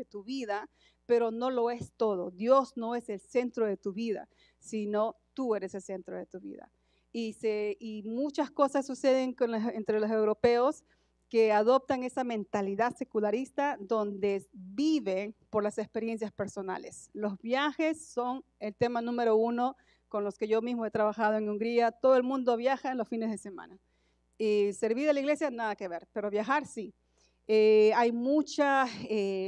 tu vida, pero no lo es todo. Dios no es el centro de tu vida, sino tú eres el centro de tu vida. Y muchas cosas suceden entre los europeos que adoptan esa mentalidad secularista donde viven por las experiencias personales. Los viajes son el tema número uno con los que yo mismo he trabajado en Hungría. Todo el mundo viaja en los fines de semana. Y servir a la iglesia, nada que ver, pero viajar sí. Hay mucha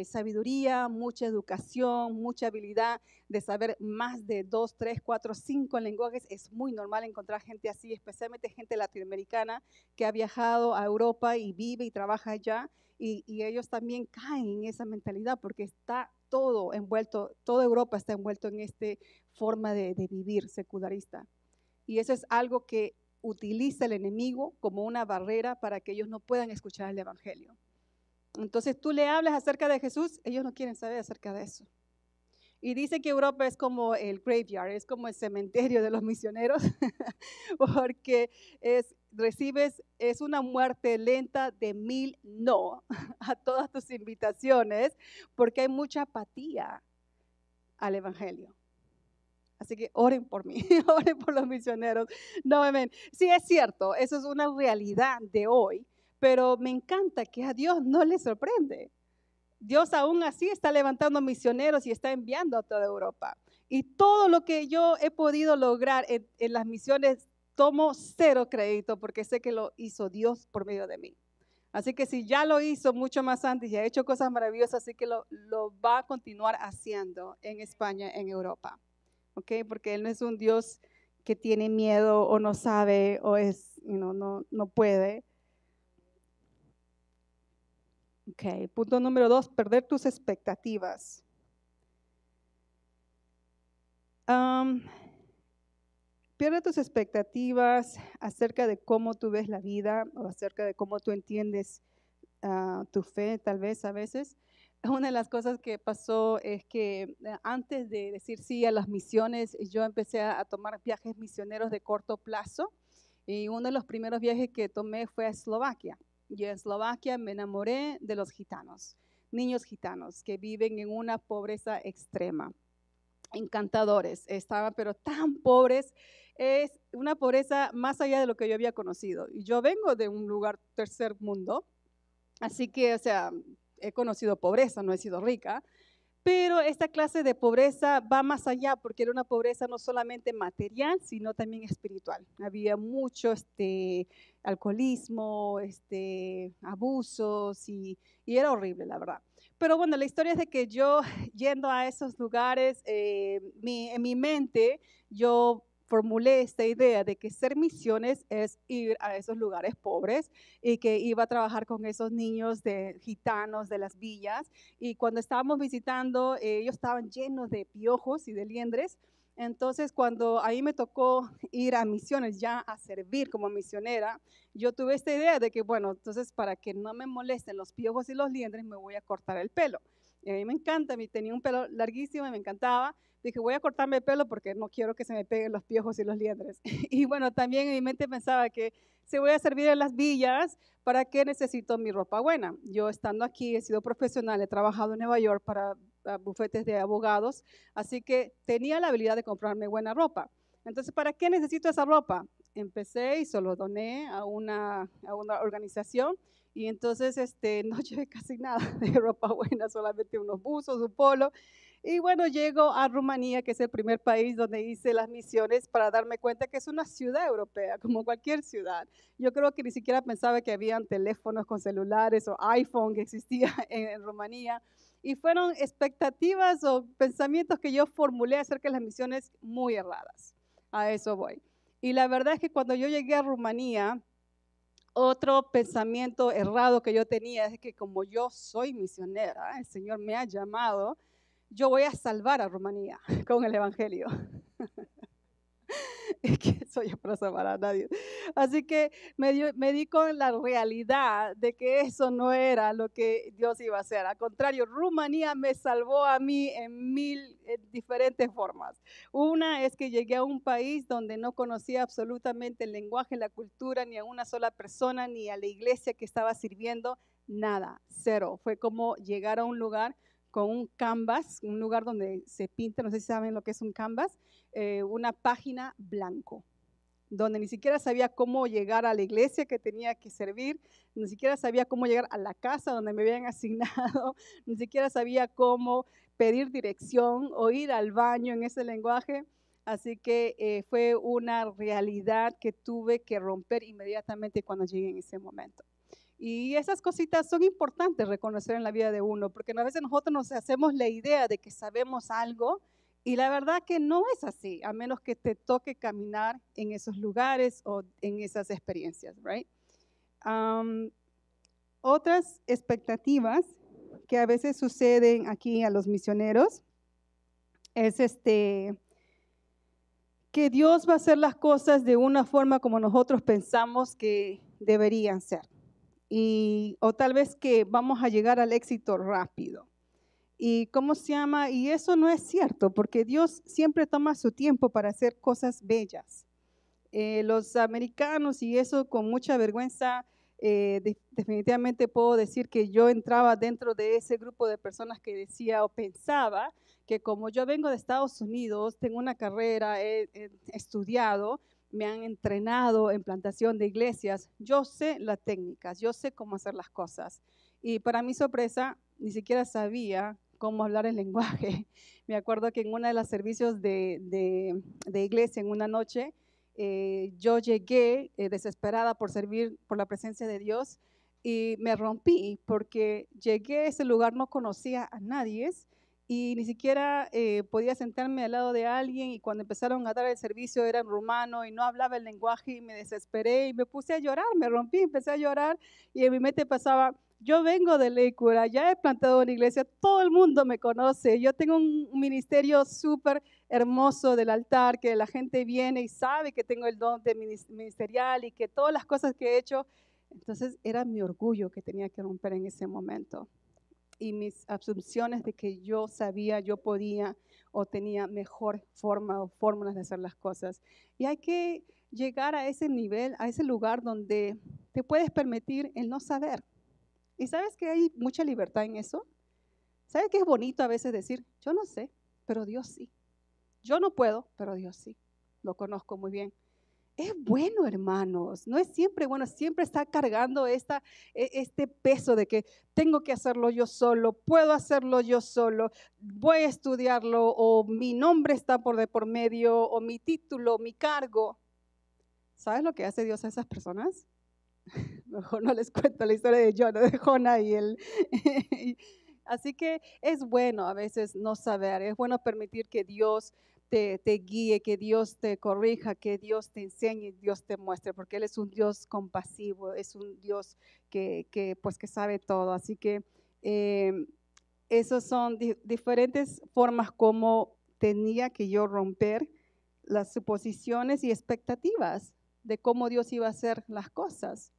sabiduría, mucha educación, mucha habilidad de saber más de 2, 3, 4, 5 lenguajes. Es muy normal encontrar gente así, especialmente gente latinoamericana que ha viajado a Europa y vive y trabaja allá. Y ellos también caen en esa mentalidad porque está todo envuelto, toda Europa está envuelto en esta forma de vivir secularista. Y eso es algo que utiliza el enemigo como una barrera para que ellos no puedan escuchar el evangelio. Entonces tú le hablas acerca de Jesús, ellos no quieren saber acerca de eso. Y dice que Europa es como el graveyard, es como el cementerio de los misioneros, porque es una muerte lenta de 1000 no a todas tus invitaciones, porque hay mucha apatía al evangelio. Así que oren por mí, oren por los misioneros. No, amén. Sí, es cierto, eso es una realidad de hoy, pero me encanta que a Dios no le sorprende. Dios aún así está levantando misioneros y está enviando a toda Europa. Y todo lo que yo he podido lograr en las misiones, tomo 0 crédito porque sé que lo hizo Dios por medio de mí. Así que si ya lo hizo mucho más antes y ha hecho cosas maravillosas, así que lo va a continuar haciendo en España, en Europa. ¿Ok? Porque Él no es un Dios que tiene miedo o no sabe o no puede. Ok, punto número 2, perder tus expectativas. Pierde tus expectativas acerca de cómo tú ves la vida o acerca de cómo tú entiendes tu fe, tal vez a veces. Una de las cosas que pasó es que antes de decir sí a las misiones, yo empecé a tomar viajes misioneros de corto plazo. Y uno de los primeros viajes que tomé fue a Eslovaquia. Y en Eslovaquia me enamoré de los gitanos, niños gitanos que viven en una pobreza extrema. Encantadores, estaban pero tan pobres, es una pobreza más allá de lo que yo había conocido. Y yo vengo de un lugar tercer mundo, así que, o sea, he conocido pobreza, no he sido rica, pero esta clase de pobreza va más allá porque era una pobreza no solamente material, sino también espiritual. Había mucho alcoholismo, abusos y era horrible, la verdad. Pero bueno, la historia es de que yo yendo a esos lugares, en mi mente yo formulé esta idea de que ser misiones es ir a esos lugares pobres y que iba a trabajar con esos niños de gitanos de las villas. Y cuando estábamos visitando, ellos estaban llenos de piojos y de liendres. Entonces, cuando ahí me tocó ir a misiones, ya a servir como misionera, yo tuve esta idea de que, bueno, entonces para que no me molesten los piojos y los liendres, me voy a cortar el pelo. Y a mí me encanta, tenía un pelo larguísimo y me encantaba. Dije, voy a cortarme el pelo porque no quiero que se me peguen los piojos y los liendres. Y bueno, también en mi mente pensaba que si voy a servir en las villas, ¿para qué necesito mi ropa buena? Yo estando aquí he sido profesional, he trabajado en Nueva York para bufetes de abogados, así que tenía la habilidad de comprarme buena ropa. Entonces, ¿para qué necesito esa ropa? Empecé y solo doné a una organización y entonces no llevé casi nada de ropa buena, solamente unos buzos, un polo. Y bueno, llego a Rumanía, que es el primer país donde hice las misiones para darme cuenta que es una ciudad europea, como cualquier ciudad. Yo creo que ni siquiera pensaba que habían teléfonos con celulares o iPhone que existía en Rumanía. Y fueron expectativas o pensamientos que yo formulé acerca de las misiones muy erradas. A eso voy. Y la verdad es que cuando yo llegué a Rumanía, otro pensamiento errado que yo tenía es que como yo soy misionera, el Señor me ha llamado, yo voy a salvar a Rumanía con el Evangelio. ¿Qué soy yo para salvar a nadie? Así que me di con la realidad de que eso no era lo que Dios iba a hacer. Al contrario, Rumanía me salvó a mí en mil diferentes formas. Una es que llegué a un país donde no conocía absolutamente el lenguaje, la cultura, ni a una sola persona, ni a la iglesia que estaba sirviendo, nada, cero. Fue como llegar a un lugar con un canvas, un lugar donde se pinta, no sé si saben lo que es un canvas, una página blanco, donde ni siquiera sabía cómo llegar a la iglesia que tenía que servir, ni siquiera sabía cómo llegar a la casa donde me habían asignado, ni siquiera sabía cómo pedir dirección o ir al baño en ese lenguaje. Así que fue una realidad que tuve que romper inmediatamente cuando llegué en ese momento. Y esas cositas son importantes reconocer en la vida de uno, porque a veces nosotros nos hacemos la idea de que sabemos algo y la verdad que no es así, a menos que te toque caminar en esos lugares o en esas experiencias, right? Otras expectativas que a veces suceden aquí a los misioneros es que Dios va a hacer las cosas de una forma como nosotros pensamos que deberían ser. O tal vez que vamos a llegar al éxito rápido. ¿Y cómo se llama? Y eso no es cierto, porque Dios siempre toma su tiempo para hacer cosas bellas. Los americanos, y eso con mucha vergüenza, definitivamente puedo decir que yo entraba dentro de ese grupo de personas que decía o pensaba que como yo vengo de Estados Unidos, tengo una carrera, he estudiado, me han entrenado en plantación de iglesias, yo sé las técnicas, yo sé cómo hacer las cosas. Y para mi sorpresa, ni siquiera sabía cómo hablar el lenguaje. Me acuerdo que en uno de los servicios de iglesia, en una noche, yo llegué desesperada por servir por la presencia de Dios y me rompí porque llegué a ese lugar, no conocía a nadie y ni siquiera podía sentarme al lado de alguien, y cuando empezaron a dar el servicio era en rumano y no hablaba el lenguaje y me desesperé y me puse a llorar, me rompí, empecé a llorar y en mi mente pasaba, yo vengo de Lakewood, ya he plantado una iglesia, todo el mundo me conoce, yo tengo un ministerio súper hermoso del altar, que la gente viene y sabe que tengo el don de ministerial y que todas las cosas que he hecho. Entonces era mi orgullo que tenía que romper en ese momento y mis asunciones de que yo sabía, yo podía o tenía mejor forma o fórmulas de hacer las cosas. Y hay que llegar a ese nivel, a ese lugar donde te puedes permitir el no saber. Y sabes que hay mucha libertad en eso. ¿Sabes que es bonito a veces decir, yo no sé, pero Dios sí? Yo no puedo, pero Dios sí. Lo conozco muy bien. Es bueno, hermanos. No es siempre bueno, siempre está cargando este peso de que tengo que hacerlo yo solo, puedo hacerlo yo solo, voy a estudiarlo, o mi nombre está por medio, o mi título, mi cargo. ¿Sabes lo que hace Dios a esas personas? Mejor no les cuento la historia de Jonah y él. Así que es bueno a veces no saber, es bueno permitir que Dios te guíe, que Dios te corrija, que Dios te enseñe, Dios te muestre, porque Él es un Dios compasivo, es un Dios pues, que sabe todo. Así que esas son diferentes formas como tenía que yo romper las suposiciones y expectativas de cómo Dios iba a hacer las cosas.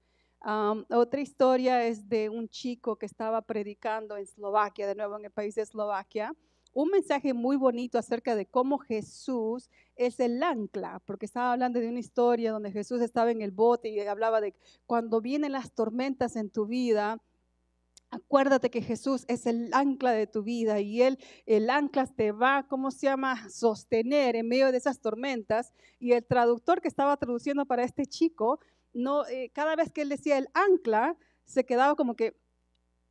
Otra historia es de un chico que estaba predicando en Eslovaquia, de nuevo en el país de Eslovaquia, un mensaje muy bonito acerca de cómo Jesús es el ancla, porque estaba hablando de una historia donde Jesús estaba en el bote y hablaba de cuando vienen las tormentas en tu vida. Acuérdate que Jesús es el ancla de tu vida y el ancla te va, ¿cómo se llama?, sostener en medio de esas tormentas. Y el traductor que estaba traduciendo para este chico, no, cada vez que él decía el ancla, se quedaba como que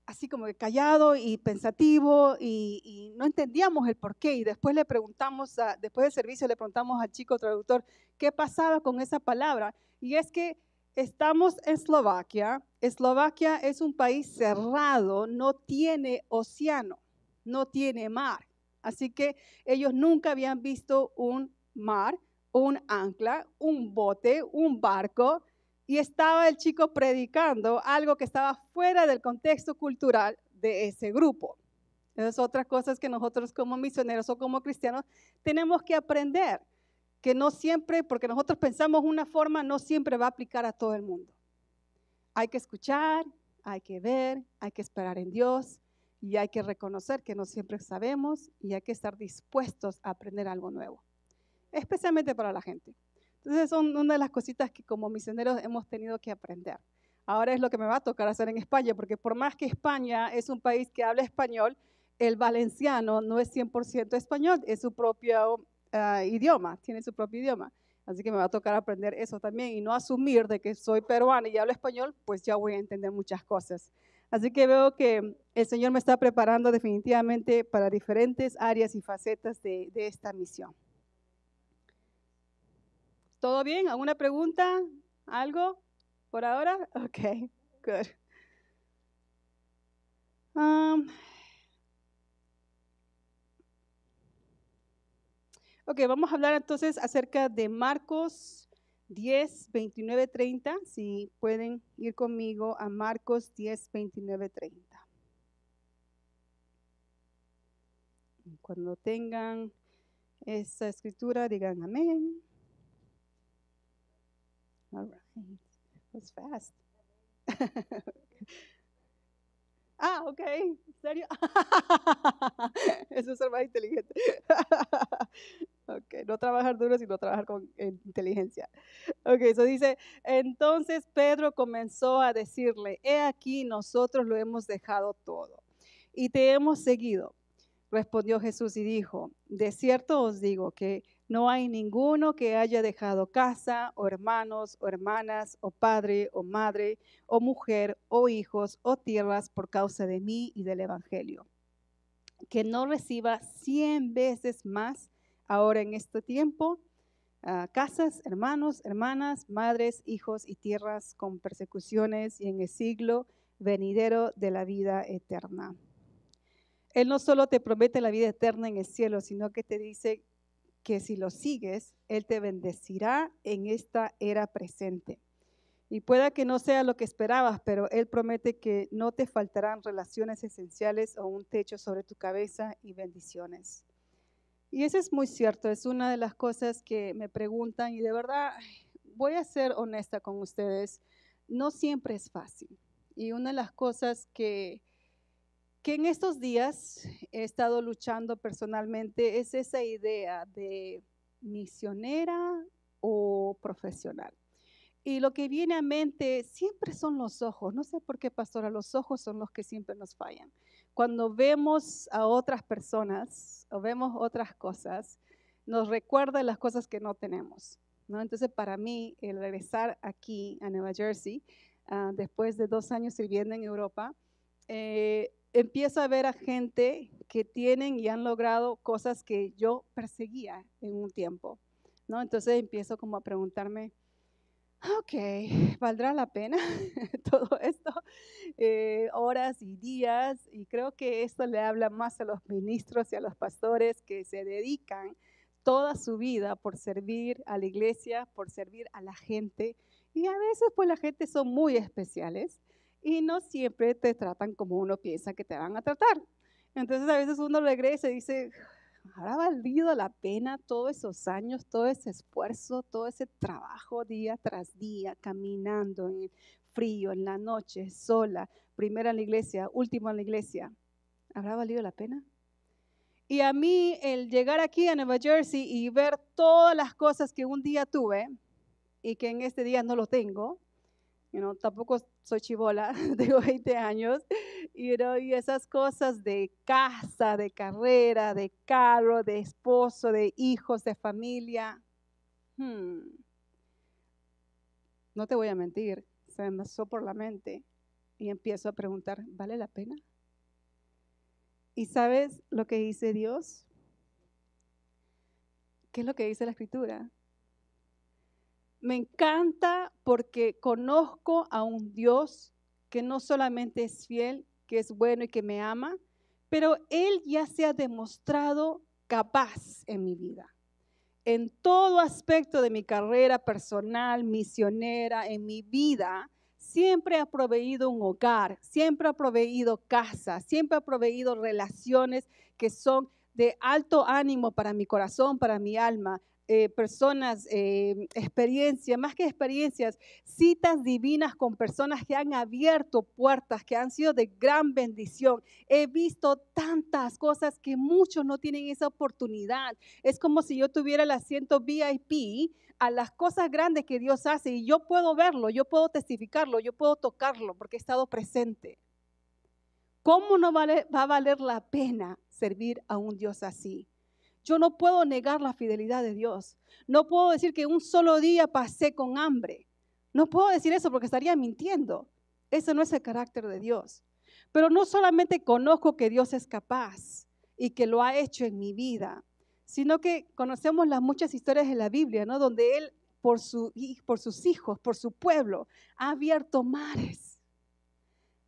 así como que callado y pensativo y no entendíamos el por qué. Y después le preguntamos, después del servicio le preguntamos al chico traductor qué pasaba con esa palabra. Y es que estamos en Eslovaquia. Eslovaquia es un país cerrado, no tiene océano, no tiene mar. Así que ellos nunca habían visto un mar, un ancla, un bote, un barco. Y estaba el chico predicando algo que estaba fuera del contexto cultural de ese grupo. Esas otras cosas que nosotros como misioneros o como cristianos tenemos que aprender, que no siempre, porque nosotros pensamos una forma, no siempre va a aplicar a todo el mundo. Hay que escuchar, hay que ver, hay que esperar en Dios y hay que reconocer que no siempre sabemos y hay que estar dispuestos a aprender algo nuevo, especialmente para la gente. Entonces son una de las cositas que como misioneros hemos tenido que aprender. Ahora es lo que me va a tocar hacer en España, porque por más que España es un país que habla español, el valenciano no es 100% español, es su propio idioma, tiene su propio idioma. Así que me va a tocar aprender eso también y no asumir de que soy peruana y hablo español, pues ya voy a entender muchas cosas. Así que veo que el Señor me está preparando definitivamente para diferentes áreas y facetas de esta misión. ¿Todo bien? ¿Alguna pregunta? ¿Algo por ahora? Ok, good. Ok, vamos a hablar entonces acerca de Marcos 10, 29, 30. Si pueden ir conmigo a Marcos 10, 29, 30. Cuando tengan esa escritura, digan amén. All right, that was fast. Ok, ¿en serio? Eso es ser más inteligente. Ok, no trabajar duro, sino trabajar con inteligencia. Ok, eso dice, entonces Pedro comenzó a decirle, he aquí nosotros lo hemos dejado todo y te hemos seguido. Respondió Jesús y dijo, de cierto os digo que no hay ninguno que haya dejado casa, o hermanos, o hermanas, o padre, o madre, o mujer, o hijos, o tierras por causa de mí y del Evangelio, que no reciba 100 veces más ahora en este tiempo, casas, hermanos, hermanas, madres, hijos y tierras con persecuciones y en el siglo venidero de la vida eterna. Él no solo te promete la vida eterna en el cielo, sino que te dice que si lo sigues, Él te bendecirá en esta era presente. Y pueda que no sea lo que esperabas, pero Él promete que no te faltarán relaciones esenciales o un techo sobre tu cabeza y bendiciones. Y eso es muy cierto, es una de las cosas que me preguntan y de verdad voy a ser honesta con ustedes, no siempre es fácil. Y una de las cosas que en estos días he estado luchando personalmente es esa idea de misionera o profesional. Y lo que viene a mente siempre son los ojos. No sé por qué, pastora, los ojos son los que siempre nos fallan. Cuando vemos a otras personas o vemos otras cosas, nos recuerda las cosas que no tenemos, ¿no? Entonces, para mí, el regresar aquí a Nueva Jersey, después de 2 años sirviendo en Europa, empiezo a ver a gente que tienen y han logrado cosas que yo perseguía en un tiempo, ¿no? Entonces empiezo como a preguntarme, ok, ¿valdrá la pena todo esto? Horas y días, y creo que esto le habla más a los ministros y a los pastores que se dedican toda su vida por servir a la iglesia, por servir a la gente, y a veces pues la gente son muy especiales y no siempre te tratan como uno piensa que te van a tratar. Entonces a veces uno regresa y dice, ¿habrá valido la pena todos esos años, todo ese esfuerzo, todo ese trabajo día tras día, caminando en el frío, en la noche, sola, primera en la iglesia, última en la iglesia? ¿Habrá valido la pena? Y a mí el llegar aquí a Nueva Jersey y ver todas las cosas que un día tuve y que en este día no lo tengo, tampoco soy chibola, tengo 20 años, y esas cosas de casa, de carrera, de carro, de esposo, de hijos, de familia. No te voy a mentir, se me pasó por la mente y empiezo a preguntar, ¿vale la pena? ¿Y sabes lo que dice Dios? ¿Qué es lo que dice la Escritura? Me encanta porque conozco a un Dios que no solamente es fiel, que es bueno y que me ama, pero Él ya se ha demostrado capaz en mi vida. En todo aspecto de mi carrera personal, misionera, en mi vida, siempre ha proveído un hogar, siempre ha proveído casa, siempre ha proveído relaciones que son de alto ánimo para mi corazón, para mi alma. Personas, experiencias, más que experiencias, citas divinas con personas que han abierto puertas, que han sido de gran bendición. He visto tantas cosas que muchos no tienen esa oportunidad. Es como si yo tuviera el asiento VIP a las cosas grandes que Dios hace y yo puedo verlo, yo puedo testificarlo, yo puedo tocarlo porque he estado presente. ¿Cómo no va a valer la pena servir a un Dios así? Yo no puedo negar la fidelidad de Dios. No puedo decir que un solo día pasé con hambre. No puedo decir eso porque estaría mintiendo. Ese no es el carácter de Dios. Pero no solamente conozco que Dios es capaz y que lo ha hecho en mi vida, sino que conocemos las muchas historias de la Biblia, ¿no? Donde Él, por sus hijos, por su pueblo, ha abierto mares.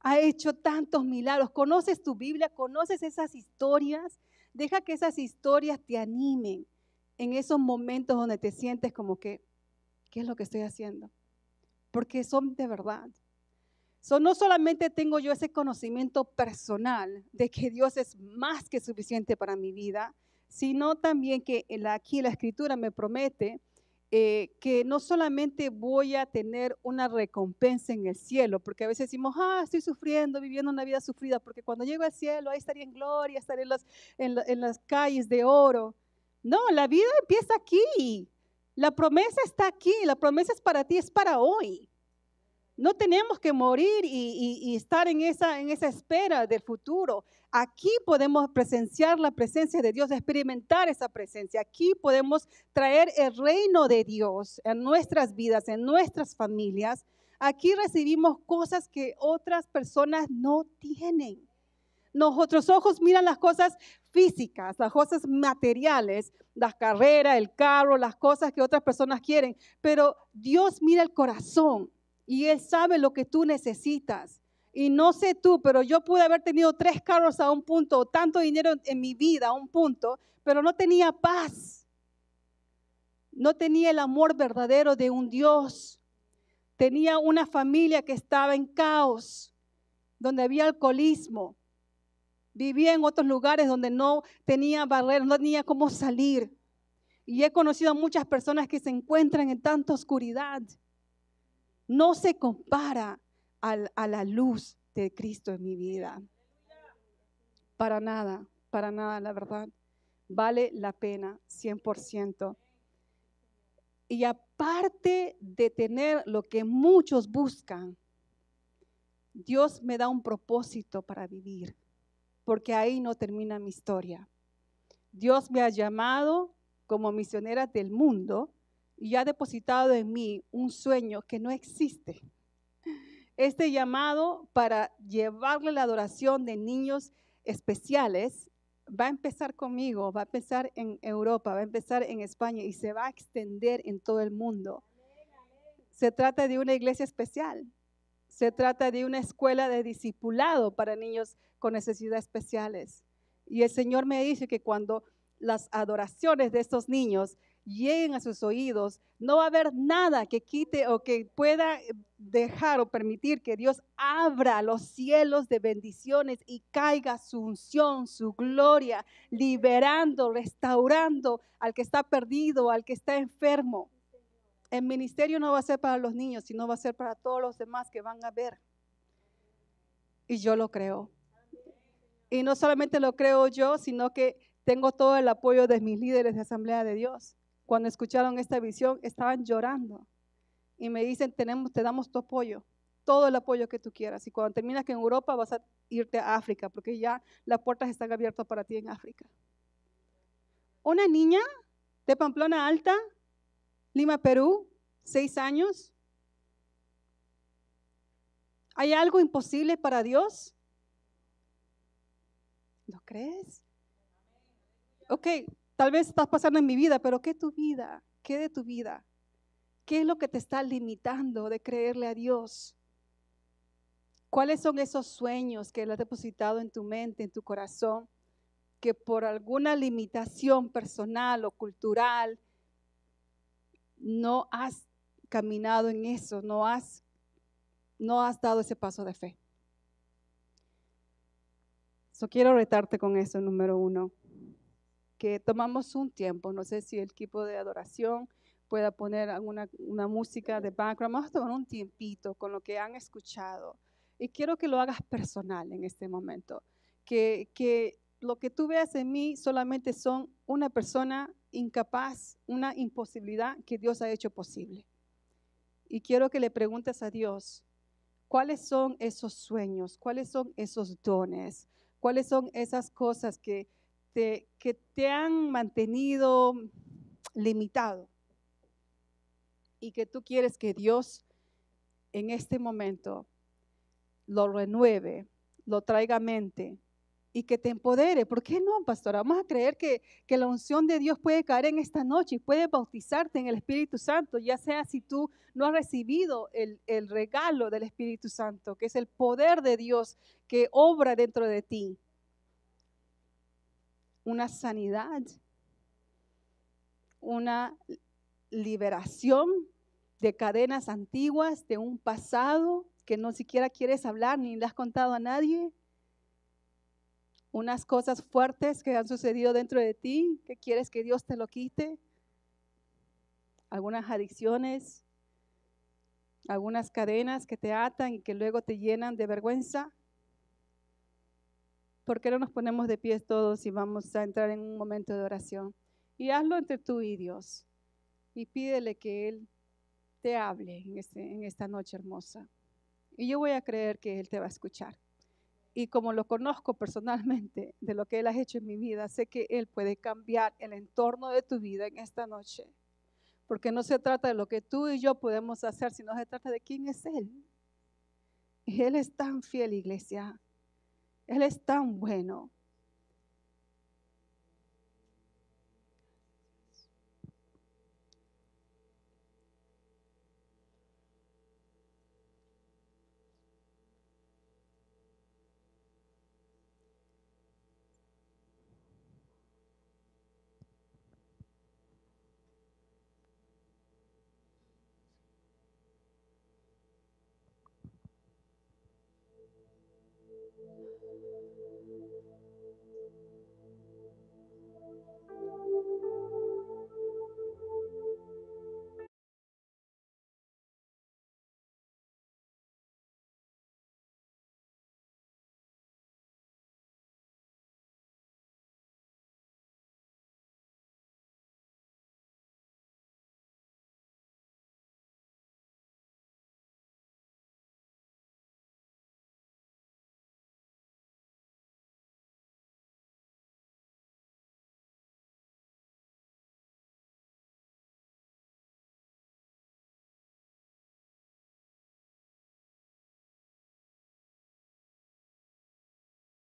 Ha hecho tantos milagros. ¿Conoces tu Biblia? ¿Conoces esas historias? Deja que esas historias te animen en esos momentos donde te sientes como que, ¿qué es lo que estoy haciendo? Porque son de verdad. No solamente tengo yo ese conocimiento personal de que Dios es más que suficiente para mi vida, sino también que aquí la Escritura me promete que no solamente voy a tener una recompensa en el cielo, porque a veces decimos, estoy sufriendo, viviendo una vida sufrida, porque cuando llego al cielo, ahí estaré en gloria, estaré en las calles de oro. No, la vida empieza aquí. La promesa está aquí, la promesa es para ti, es para hoy. No tenemos que morir y estar en esa espera del futuro. Aquí podemos presenciar la presencia de Dios, experimentar esa presencia. Aquí podemos traer el reino de Dios en nuestras vidas, en nuestras familias. Aquí recibimos cosas que otras personas no tienen. Nuestros ojos miran las cosas físicas, las cosas materiales, las carreras, el carro, las cosas que otras personas quieren, pero Dios mira el corazón. Y Él sabe lo que tú necesitas. Y no sé tú, pero yo pude haber tenido 3 carros a un punto, o tanto dinero en mi vida a un punto, pero no tenía paz. No tenía el amor verdadero de un Dios. Tenía una familia que estaba en caos, donde había alcoholismo. Vivía en otros lugares donde no tenía barreras, no tenía cómo salir. Y he conocido a muchas personas que se encuentran en tanta oscuridad. No se compara a la luz de Cristo en mi vida. Para nada, la verdad. Vale la pena 100%. Y aparte de tener lo que muchos buscan, Dios me da un propósito para vivir, porque ahí no termina mi historia. Dios me ha llamado como misionera del mundo y ha depositado en mí un sueño que no existe. Este llamado para llevarle la adoración de niños especiales va a empezar conmigo, va a empezar en Europa, va a empezar en España y se va a extender en todo el mundo. Se trata de una iglesia especial. Se trata de una escuela de discipulado para niños con necesidades especiales. Y el Señor me dice que cuando las adoraciones de estos niños lleguen a sus oídos, no va a haber nada que quite o que pueda dejar o permitir que Dios abra los cielos de bendiciones y caiga su unción, su gloria, liberando, restaurando al que está perdido, al que está enfermo. El ministerio no va a ser para los niños, sino va a ser para todos los demás que van a ver. Y yo lo creo. Y no solamente lo creo yo, sino que tengo todo el apoyo de mis líderes de Asamblea de Dios. Cuando escucharon esta visión, estaban llorando. Y me dicen, te damos tu apoyo, todo el apoyo que tú quieras. Y cuando terminas que en Europa vas a irte a África, porque ya las puertas están abiertas para ti en África. Una niña de Pamplona Alta, Lima, Perú, 6 años. ¿Hay algo imposible para Dios? ¿Lo crees? Ok, tal vez estás pasando en mi vida, pero ¿qué tu vida? ¿Qué de tu vida? ¿Qué es lo que te está limitando de creerle a Dios? ¿Cuáles son esos sueños que Él ha depositado en tu mente, en tu corazón, que por alguna limitación personal o cultural no has caminado en eso, no has dado ese paso de fe? Quiero retarte con eso, número 1, que tomamos un tiempo, no sé si el equipo de adoración pueda poner una música de background, vamos a tomar un tiempito con lo que han escuchado y quiero que lo hagas personal en este momento, que lo que tú veas en mí solamente son una persona incapaz, una imposibilidad que Dios ha hecho posible. Y quiero que le preguntes a Dios, ¿cuáles son esos sueños? ¿Cuáles son esos dones? ¿Cuáles son esas cosas que te han mantenido limitado? Y que tú quieres que Dios en este momento lo renueve, lo traiga a mente y que te empodere. ¿Por qué no, pastora? Vamos a creer que la unción de Dios puede caer en esta noche y puede bautizarte en el Espíritu Santo, ya sea si tú no has recibido el regalo del Espíritu Santo, que es el poder de Dios que obra dentro de ti. Una sanidad, una liberación de cadenas antiguas, de un pasado que no siquiera quieres hablar ni le has contado a nadie. Unas cosas fuertes que han sucedido dentro de ti, que quieres que Dios te lo quite. Algunas adicciones, algunas cadenas que te atan y que luego te llenan de vergüenza. ¿Por qué no nos ponemos de pie todos y vamos a entrar en un momento de oración? Y hazlo entre tú y Dios. Y pídele que Él te hable en esta noche hermosa. Y yo voy a creer que Él te va a escuchar. Y como lo conozco personalmente de lo que Él ha hecho en mi vida, sé que Él puede cambiar el entorno de tu vida en esta noche. Porque no se trata de lo que tú y yo podemos hacer, sino se trata de quién es Él. Y Él es tan fiel, iglesia. Él es tan bueno.